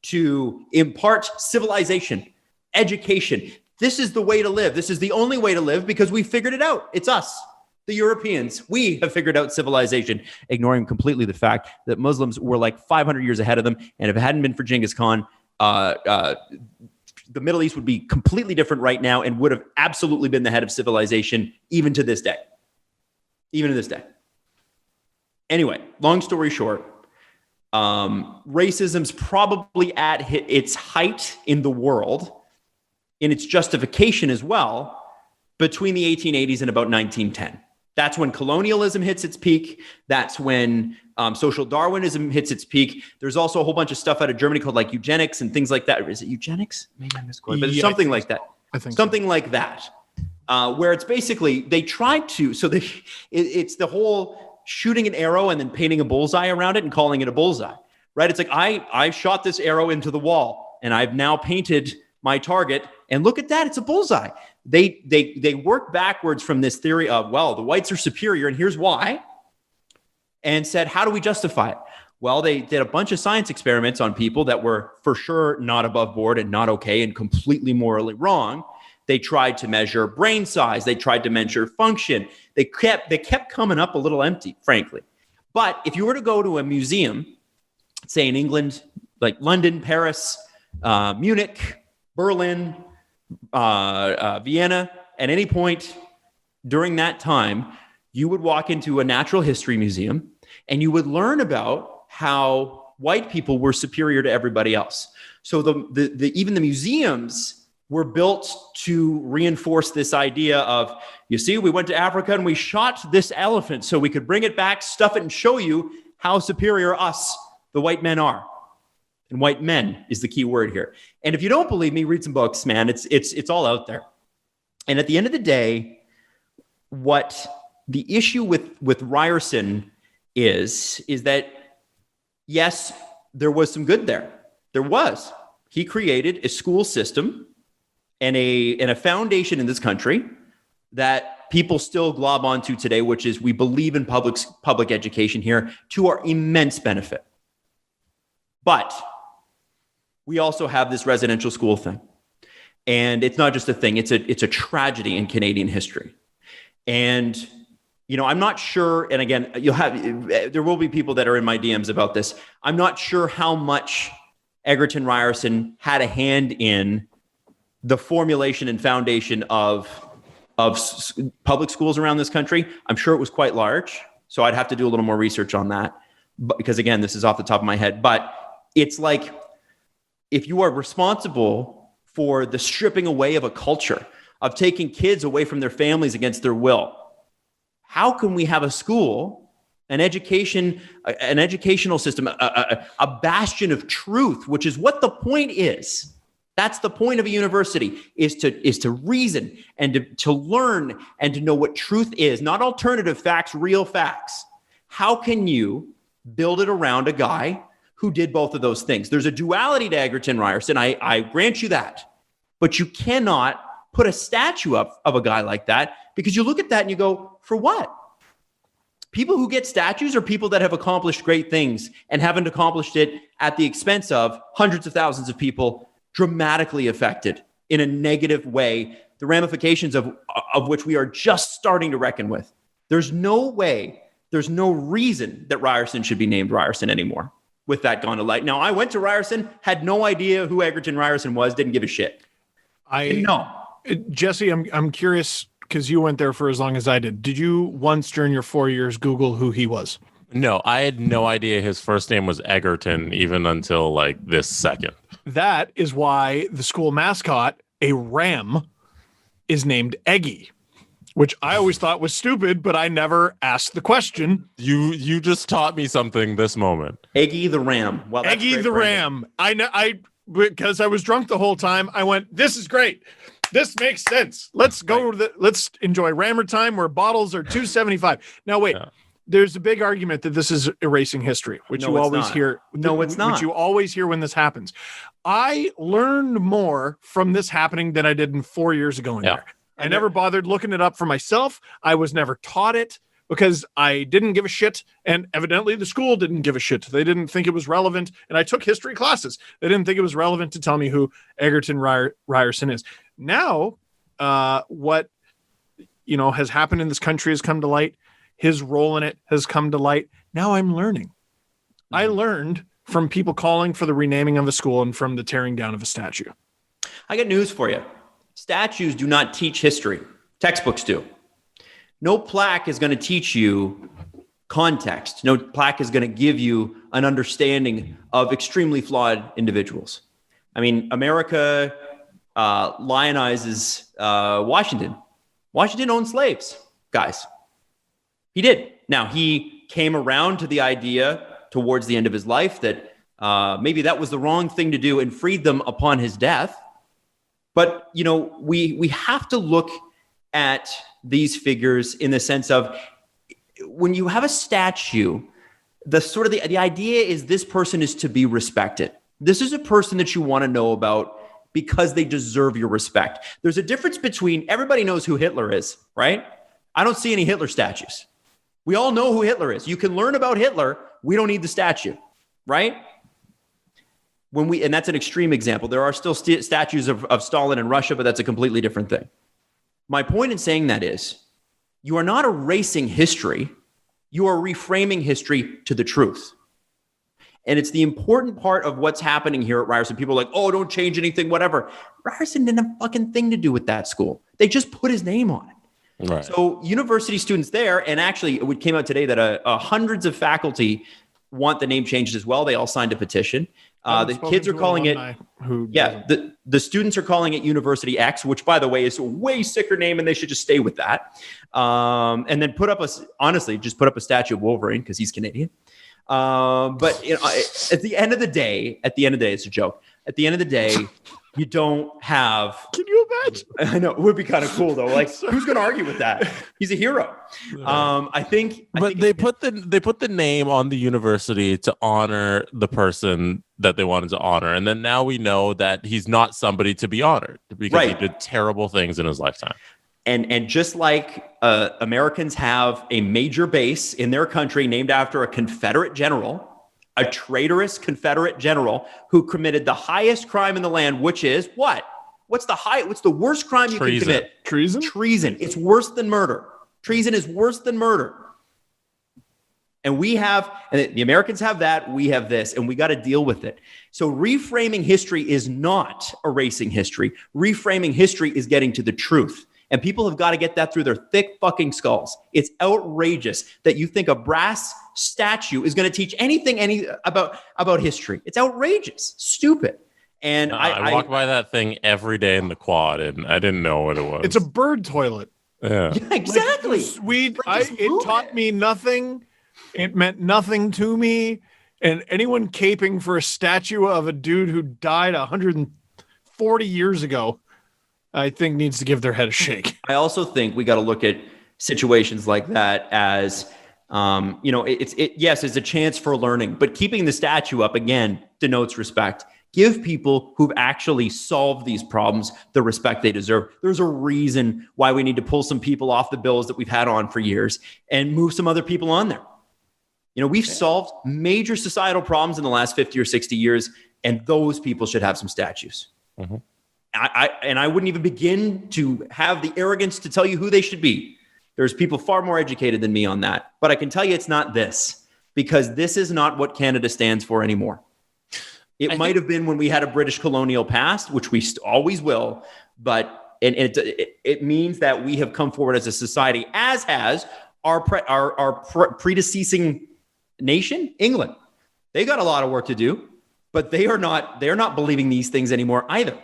to impart civilization, education. This is the way to live. This is the only way to live because we figured it out. It's us, the Europeans. We have figured out civilization, ignoring completely the fact that Muslims were like 500 years ahead of them. And if it hadn't been for Genghis Khan, the Middle East would be completely different right now and would have absolutely been the head of civilization even to this day. Even to this day. Anyway, long story short, racism's probably at its height in the world, in its justification as well, between the 1880s and about 1910. That's when colonialism hits its peak. That's when social Darwinism hits its peak. There's also a whole bunch of stuff out of Germany called like eugenics and things like that. Is it eugenics? Maybe I misquoted, but it's something like that. I think something like that, where it's basically they tried to. So it's the whole shooting an arrow and then painting a bullseye around it and calling it a bullseye, right? It's like I shot this arrow into the wall and I've now painted my target, and look at that, it's a bullseye. They work backwards from this theory of, well, the whites are superior, and here's why, and said, how do we justify it? Well, they did a bunch of science experiments on people that were for sure not above board and not okay and completely morally wrong. They tried to measure brain size. They tried to measure function. They kept coming up a little empty, frankly. But if you were to go to a museum, say in England, like London, Paris, Munich, Berlin, Vienna, at any point during that time, you would walk into a natural history museum and you would learn about how white people were superior to everybody else. So even the museums were built to reinforce this idea of, you see, we went to Africa and we shot this elephant so we could bring it back, stuff it, and show you how superior us, the white men, are. And white men is the key word here. And if you don't believe me, read some books, man. It's all out there. And at the end of the day, what the issue with Ryerson is that, yes, there was some good there. There was. He created a school system and a foundation in this country that people still glob onto today, which is we believe in public education here to our immense benefit. But we also have this residential school thing. And it's not just a thing, it's a tragedy in Canadian history. And, I'm not sure, and again, there will be people that are in my DMs about this. I'm not sure how much Egerton Ryerson had a hand in the formulation and foundation of public schools around this country. I'm sure it was quite large. So I'd have to do a little more research on that. But because again, this is off the top of my head, but it's like, if you are responsible for the stripping away of a culture, of taking kids away from their families against their will, how can we have a school, an educational system, a bastion of truth, which is what the point is? That's the point of a university, is to reason and to learn and to know what truth is, not alternative facts, real facts. How can you build it around a guy who did both of those things? There's a duality to Egerton Ryerson. I grant you that. But you cannot put a statue up of a guy like that, because you look at that and you go, for what? People who get statues are people that have accomplished great things and haven't accomplished it at the expense of hundreds of thousands of people dramatically affected in a negative way, the ramifications of which we are just starting to reckon with. There's no way, there's no reason that Ryerson should be named Ryerson anymore with that gone to light. Now, I went to Ryerson, had no idea who Egerton Ryerson was, didn't give a shit. Jesse, I'm curious, because you went there for as long as I did. Did you once during your 4 years Google who he was? No, I had no idea his first name was Egerton, even until like this second. That is why the school mascot, a ram, is named Eggy, which I always thought was stupid, but I never asked the question. You just taught me something this moment. Eggy the ram. Well, Eggy the ram. Because I was drunk the whole time, I went, this is great. This makes sense. Let's go. Let's enjoy Rammer time where bottles are $2.75. Now, wait. Yeah. There's a big argument that this is erasing history, which you always hear. No, it's not. Which you always hear when this happens. I learned more from this happening than I did in 4 years ago in there. I never bothered looking it up for myself. I was never taught it because I didn't give a shit. And evidently the school didn't give a shit. They didn't think it was relevant. And I took history classes. They didn't think it was relevant to tell me who Egerton Ryerson is. Now, what has happened in this country has come to light. His role in it has come to light. Now I'm learning. Mm-hmm. I learned from people calling for the renaming of a school and from the tearing down of a statue. I got news for you. Statues do not teach history. Textbooks do. No plaque is going to teach you context. No plaque is going to give you an understanding of extremely flawed individuals. I mean, America lionizes Washington. Washington owned slaves, guys. He did. Now, he came around to the idea towards the end of his life that maybe that was the wrong thing to do and freed them upon his death. But, we have to look at these figures in the sense of when you have a statue, the idea is this person is to be respected. This is a person that you want to know about because they deserve your respect. There's a difference between, everybody knows who Hitler is, right? I don't see any Hitler statues. We all know who Hitler is. You can learn about Hitler. We don't need the statue, right? And that's an extreme example. There are still statues of Stalin in Russia, but that's a completely different thing. My point in saying that is, you are not erasing history. You are reframing history to the truth. And it's the important part of what's happening here at Ryerson. People are like, oh, don't change anything, whatever. Ryerson didn't have a fucking thing to do with that school. They just put his name on it. Right. So university students there, and actually it came out today that hundreds of faculty want the name changed as well. They all signed a petition. The kids are calling it, the students are calling it University X, which by the way is a way sicker name and they should just stay with that. And then put up a statue of Wolverine because he's Canadian. But at the end of the day, it's a joke. At the end of the day, you don't have. Can you imagine? I know it would be kind of cool though. Like, who's going to argue with that? He's a hero. I think. They put the name on the university to honor the person that they wanted to honor, and then now we know that he's not somebody to be honored because he did terrible things in his lifetime. And just like Americans have a major base in their country named after a Confederate general, a traitorous Confederate general who committed the highest crime in the land, which is what? What's the worst crime you can commit? Treason? Treason. It's worse than murder. Treason is worse than murder. And the Americans have that, we have this, and we got to deal with it. So reframing history is not erasing history. Reframing history is getting to the truth. And people have got to get that through their thick fucking skulls. It's outrageous that you think a brass statue is going to teach anything about history. It's outrageous, stupid. And I walk by that thing every day in the quad, and I didn't know what it was. It's a bird toilet. Yeah, exactly. It taught me nothing. It meant nothing to me. And anyone caping for a statue of a dude who died 140 years ago, I think needs to give their head a shake. I also think we got to look at situations like that as, yes, it's a chance for learning, but keeping the statue up again denotes respect. Give people who've actually solved these problems the respect they deserve. There's a reason why we need to pull some people off the bills that we've had on for years and move some other people on there. We've solved major societal problems in the last 50 or 60 years, and those people should have some statues. Mm-hmm. I wouldn't even begin to have the arrogance to tell you who they should be. There's people far more educated than me on that. But I can tell you it's not this, because this is not what Canada stands for anymore. It might have been when we had a British colonial past, which we always will, but it means that we have come forward as a society, as has our predecessing nation, England. They got a lot of work to do, but they're not believing these things anymore either.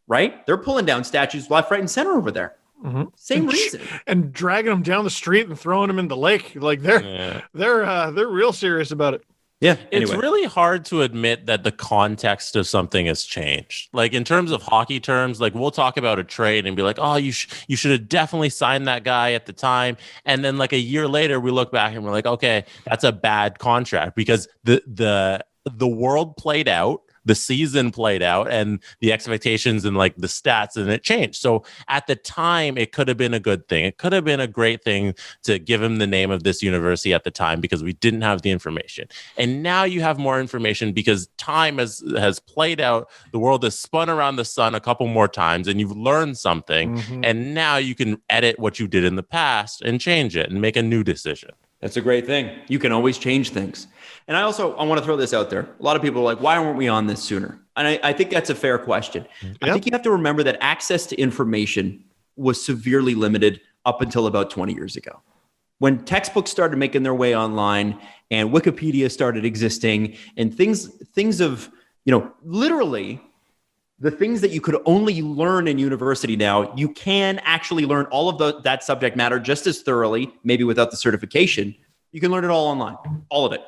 Right? They're pulling down statues left, right, and center over there. Mm-hmm. Same reason. And dragging them down the street and throwing them in the lake. Like they're real serious about it. Yeah. It's really hard to admit that the context of something has changed. Like in terms of hockey terms, like we'll talk about a trade and be like, oh, you should have definitely signed that guy at the time. And then like a year later, we look back and we're like, okay, that's a bad contract because the world played out. The season played out and the expectations and like the stats and it changed. So at the time, it could have been a good thing. It could have been a great thing to give him the name of this university at the time because we didn't have the information. And now you have more information because time has played out. The world has spun around the sun a couple more times and you've learned something. Mm-hmm. And now you can edit what you did in the past and change it and make a new decision. That's a great thing. You can always change things. And I want to throw this out there. A lot of people are like, why weren't we on this sooner? And I think that's a fair question. Yep. I think you have to remember that access to information was severely limited up until about 20 years ago. When textbooks started making their way online and Wikipedia started existing and things of, literally the things that you could only learn in university now, you can actually learn all of that subject matter just as thoroughly, maybe without the certification. You can learn it all online, all of it.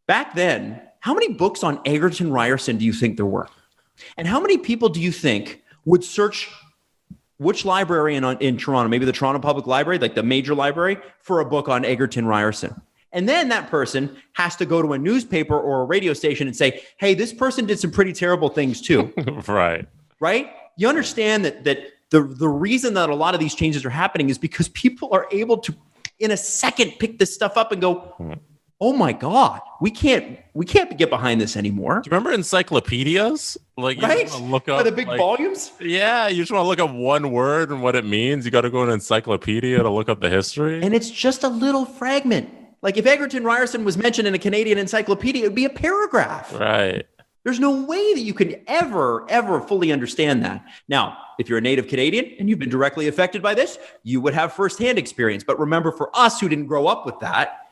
Back then, how many books on Egerton Ryerson do you think there were? And how many people do you think would search which library in Toronto, maybe the Toronto Public Library, like the major library, for a book on Egerton Ryerson? And then that person has to go to a newspaper or a radio station and say, hey, this person did some pretty terrible things too. Right? You understand that the reason that a lot of these changes are happening is because people are able to, in a second, pick this stuff up and go, oh my God, we can't get behind this anymore. Do you remember encyclopedias? Like, you right? Just look up the big volumes? Yeah, you just want to look up one word and what it means. You got to go to an encyclopedia to look up the history. And it's just a little fragment. Like if Egerton Ryerson was mentioned in a Canadian encyclopedia, it would be a paragraph. Right. There's no way that you can ever fully understand that. Now, if you're a native Canadian and you've been directly affected by this, you would have firsthand experience. But remember, for us who didn't grow up with that,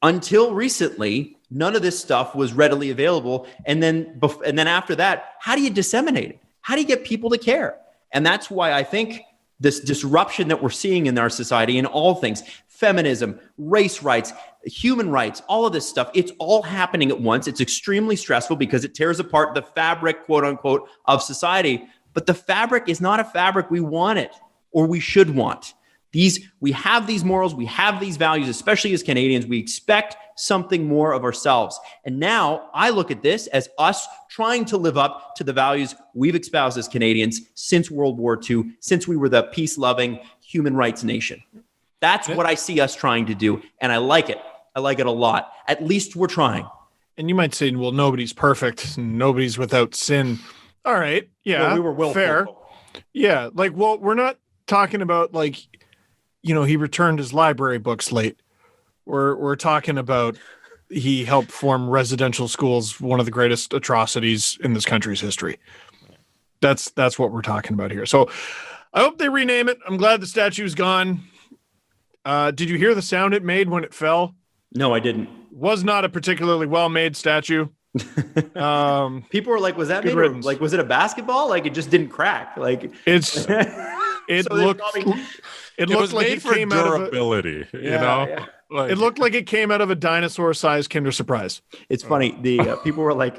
until recently, none of this stuff was readily available. And then after that, how do you disseminate it? How do you get people to care? And that's why I think this disruption that we're seeing in our society in all things, feminism, race rights, human rights, all of this stuff, it's all happening at once. It's extremely stressful because it tears apart the fabric, quote unquote, of society. But the fabric is not a fabric we wanted or we should want. We have these morals, we have these values, especially as Canadians. We expect something more of ourselves. And now I look at this as us trying to live up to the values we've espoused as Canadians since World War II, since we were the peace-loving human rights nation. That's what I see us trying to do. And I like it. I like it a lot. At least we're trying. And you might say, well, nobody's perfect. Nobody's without sin. All right. Yeah. Well, we were willful. Fair. Yeah. Like, well, we're not talking about like, he returned his library books late. We're talking about he helped form residential schools, one of the greatest atrocities in this country's history. That's what we're talking about here. So I hope they rename it. I'm glad the statue's gone. Did you hear the sound it made when it fell? No, I didn't. Was not a particularly well-made statue. People were like, was that made of, like, was it a basketball? Like, it just didn't crack. Like, it so looked it looked like it came out of durability, Yeah. Like, it looked like it came out of a dinosaur-sized Kinder Surprise. It's funny. The people were like,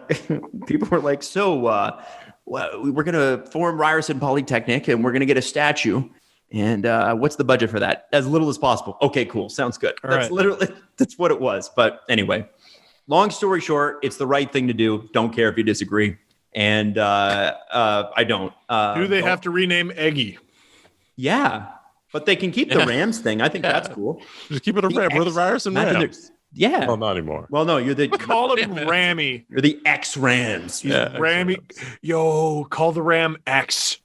so we're gonna form Ryerson Polytechnic and we're gonna get a statue. And what's the budget for that? As little as possible. Okay, cool. Sounds good. That's what it was. But anyway, long story short, it's the right thing to do. Don't care if you disagree. And I don't. Do they have to rename Eggy? Yeah, but they can keep the Rams thing. I think that's cool. Just keep it a Ram. We're the Ryerson Rams. Yeah. Well, not anymore. Well, no, you're the Call him Rammy. You're the X-Rams. Yeah, Rammy. Yo, call the Ram X.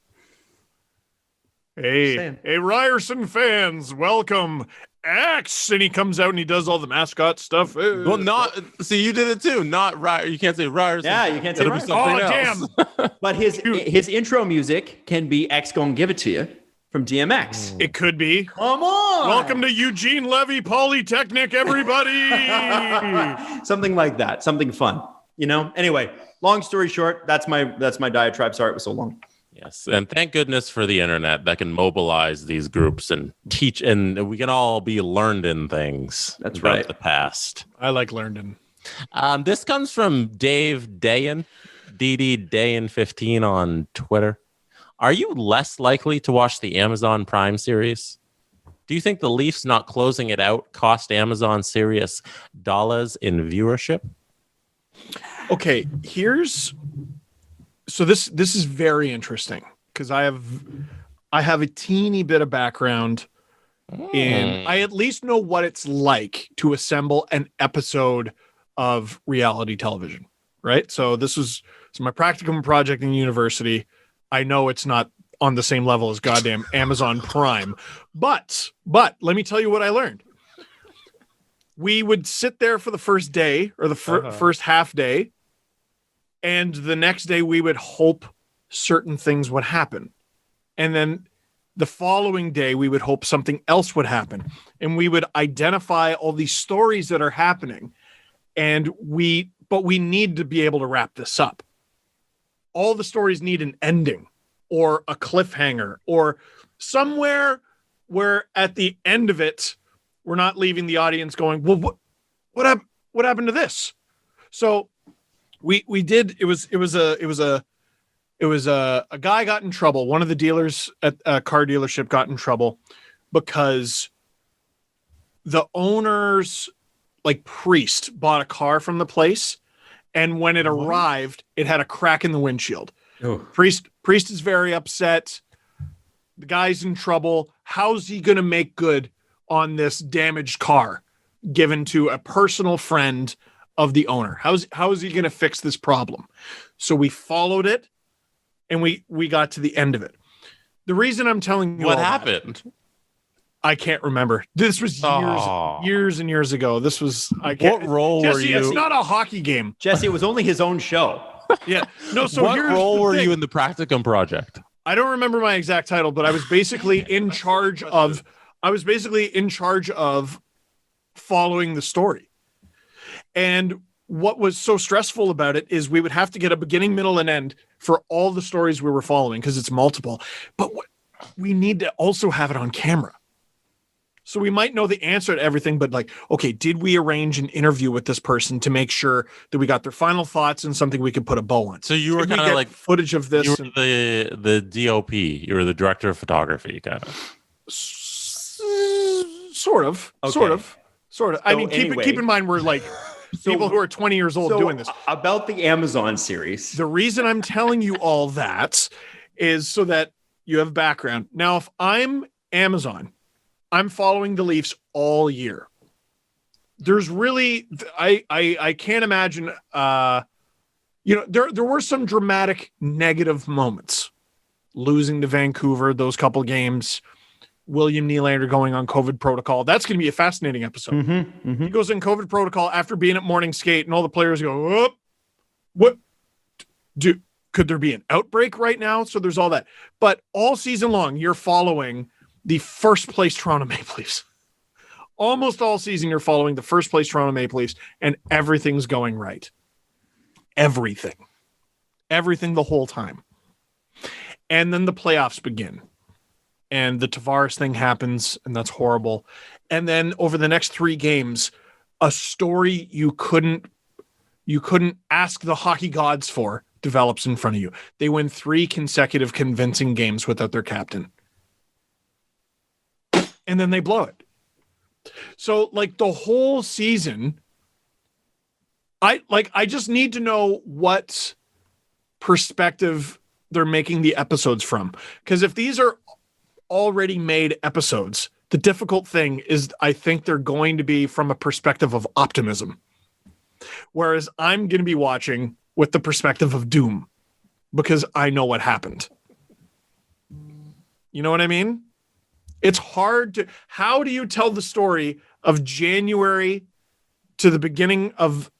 Hey, Ryerson fans, welcome. X, and he comes out and he does all the mascot stuff. Well, you did it too. Not Ryerson. You can't say Ryerson. Yeah, you can't say Ryerson. Damn. But his intro music can be X Gon' Give It To You from DMX. It could be. Come on. Welcome to Eugene Levy Polytechnic, everybody. Something like that. Something fun. Anyway, long story short, that's my diatribe. Sorry it was so long. Yes, and thank goodness for the internet that can mobilize these groups and teach, and we can all be learned in things. That's about right. The past. I like learned in. This comes from Dave Dayan, DD Dayan 15 on Twitter. Are you less likely to watch the Amazon Prime series? Do you think the Leafs not closing it out cost Amazon serious dollars in viewership? Okay, so this is very interesting because I have a teeny bit of background in. I at least know what it's like to assemble an episode of reality television, right? So this was my practicum project in university. I know it's not on the same level as goddamn Amazon Prime, but let me tell you what I learned. We would sit there for the first day or the first half day. And the next day we would hope certain things would happen. And then the following day we would hope something else would happen. And we would identify all these stories that are happening. But we need to be able to wrap this up. All the stories need an ending or a cliffhanger or somewhere where at the end of it, we're not leaving the audience going, well, what happened to this? So we did. It was a guy got in trouble. One of the dealers at a car dealership got in trouble because the owner's priest bought a car from the place, and when it arrived, it had a crack in the windshield. Oh. Priest is very upset. The guy's in trouble. How's he going to make good on this damaged car given to a personal friend of the owner? How is he going to fix this problem? So we followed it, and we got to the end of it. The reason I'm telling you what happened, I can't remember. This was years and years ago. This was what role were you? It's not a hockey game, Jesse. It was only his own show. Yeah. No. So what role were you in the practicum project? I don't remember my exact title, but I was basically in charge of. Following the story. And what was so stressful about it is we would have to get a beginning, middle, and end for all the stories we were following because it's multiple. But we need to also have it on camera. So we might know the answer to everything, but like, okay, did we arrange an interview with this person to make sure that we got their final thoughts and something we could put a bow on? So you were Did we kind of get like footage of this. You were the DOP. You were the director of photography, kind of. Sort of. I mean, anyway. keep in mind we're like people who are 20 years old doing this. About the Amazon series. The reason I'm telling you all that is so that you have background. Now, if I'm Amazon, I'm following the Leafs all year. There's really, I can't imagine, there were some dramatic negative moments. Losing to Vancouver, those couple games, William Nylander going on COVID protocol. That's going to be a fascinating episode. He goes in COVID protocol after being at morning skate and all the players go, whoop, what? Could there be an outbreak right now? So there's all that. But all season long, you're following the first place Toronto Maple Leafs. Almost all season, you're following the first place Toronto Maple Leafs, and everything's going right. Everything the whole time. And then the playoffs begin. And the Tavares thing happens, and that's horrible. And then over the next 3 games, a story you couldn't ask the hockey gods for develops in front of you. They win 3 consecutive convincing games without their captain. And then they blow it. So like the whole season, I just need to know what perspective they're making the episodes from. Because if these are already made episodes, the difficult thing is I think they're going to be from a perspective of optimism. Whereas I'm going to be watching with the perspective of doom because I know what happened. You know what I mean? It's hard to, how do you tell the story of January to the beginning of,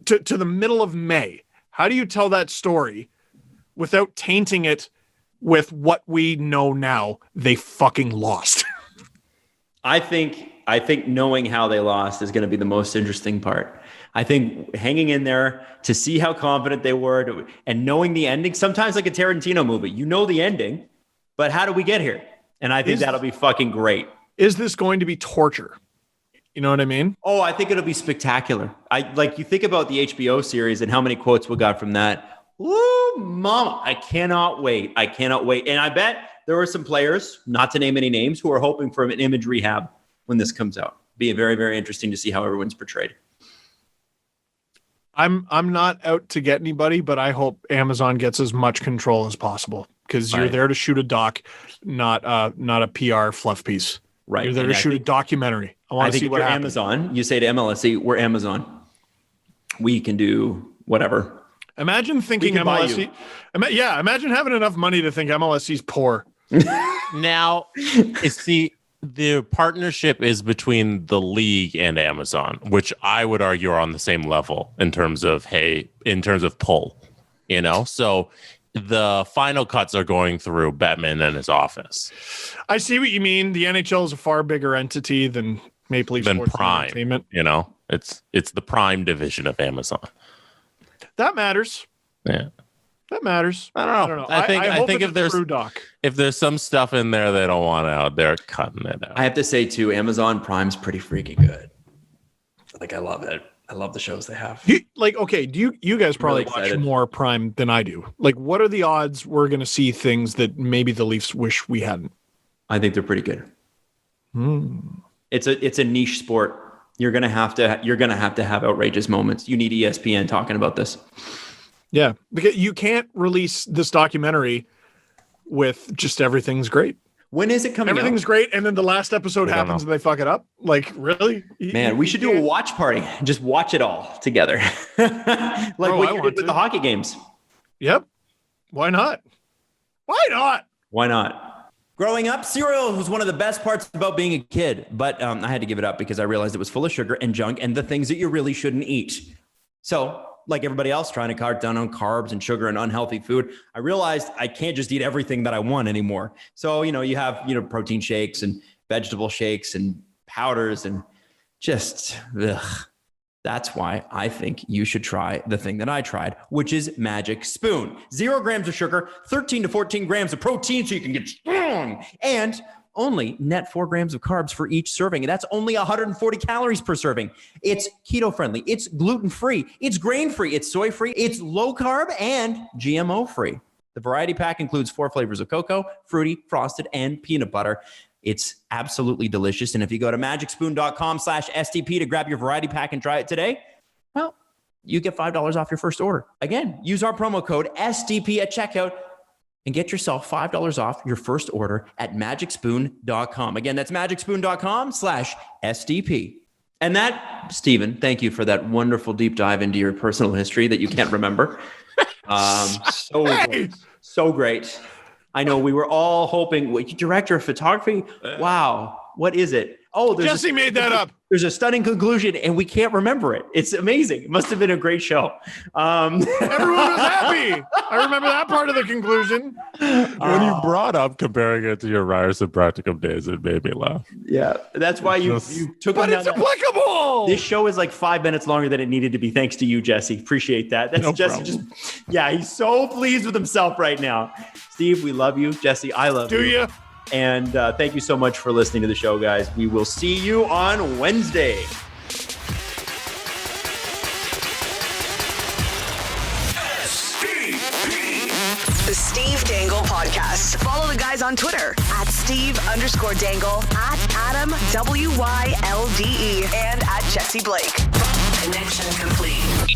to the middle of May? How do you tell that story without tainting it with what we know now? They fucking lost. I think knowing how they lost is going to be the most interesting part. I think hanging in there to see how confident they were and knowing the ending, sometimes like a Tarantino movie, you know the ending, but how do we get here? And I think that'll be fucking great. Is this going to be torture? You know what I mean? Oh, I think it'll be spectacular. You think about the HBO series and how many quotes we got from that. Ooh, mama, I cannot wait. And I bet there were some players, not to name any names, who are hoping for an image rehab when this comes out. Be very, very interesting to see how everyone's portrayed. I'm not out to get anybody, but I hope Amazon gets as much control as possible because you're there to shoot a doc, not a PR fluff piece. Right. You're there to shoot a documentary. I want to see what happens. Amazon, you say to MLSE, we're Amazon. We can do whatever. Imagine thinking MLSE. Imagine having enough money to think MLSE's poor. Now, see, the partnership is between the league and Amazon, which I would argue are on the same level in terms of pull, so the final cuts are going through Bettman and his office. I see what you mean. The NHL is a far bigger entity than Maple Leaf Sports Prime, Entertainment. It's the Prime division of Amazon. That matters. Yeah. That matters. I don't know. I think if there's some stuff in there they don't want out, they're cutting it out. I have to say too, Amazon Prime's pretty freaking good. I love it. I love the shows they have. Do you guys probably watch more Prime than I do? What are the odds we're going to see things that maybe the Leafs wish we hadn't? I think they're pretty good. It's a niche sport. You're gonna have to have outrageous moments. You need ESPN talking about this. Yeah, because you can't release this documentary with just everything's great. When is it coming out? Everything's great, and then the last episode happens and they fuck it up. Really? Man, we should do a watch party. Just watch it all together. What you did with the hockey games. Yep. Why not? Why not? Growing up, cereal was one of the best parts about being a kid, but I had to give it up because I realized it was full of sugar and junk and the things that you really shouldn't eat. So, like everybody else trying to cut down on carbs and sugar and unhealthy food, I realized I can't just eat everything that I want anymore. So, you have, protein shakes and vegetable shakes and powders and just, That's why I think you should try the thing that I tried, which is Magic Spoon. 0 grams of sugar, 13 to 14 grams of protein so you can get strong And only net 4 grams of carbs for each serving. And that's only 140 calories per serving. It's keto friendly. It's gluten free. It's grain free. It's soy free. It's low carb and GMO free. The variety pack includes 4 flavors of cocoa, fruity, frosted, and peanut butter. It's absolutely delicious. And if you go to magicspoon.com/STP to grab your variety pack and try it today, well, you get $5 off your first order. Again, use our promo code STP at checkout and get yourself $5 off your first order at magicspoon.com. Again, that's magicspoon.com/STP. And that, Stephen, thank you for that wonderful deep dive into your personal history that you can't remember. So great. I know we were all hoping, director of photography? Wow. What is it? Oh, Jesse made that up. There's a stunning conclusion and we can't remember it. It's amazing. It must have been a great show. Everyone was happy. I remember that part of the conclusion. When you brought up comparing it to your Ryerson practicum days, it made me laugh. Yeah, that's why you took But me it's down applicable. This show is like 5 minutes longer than it needed to be. Thanks to you, Jesse. Appreciate that. That's No Jesse. problem. He's so pleased with himself right now. Steve, we love you. Jesse, I love you. Do you? And thank you so much for listening to the show, guys. We will see you on Wednesday. The Steve Dangle Podcast. Follow the guys on Twitter at Steve_Dangle, at Adam WYLDE, and at Jesse Blake. Connection complete.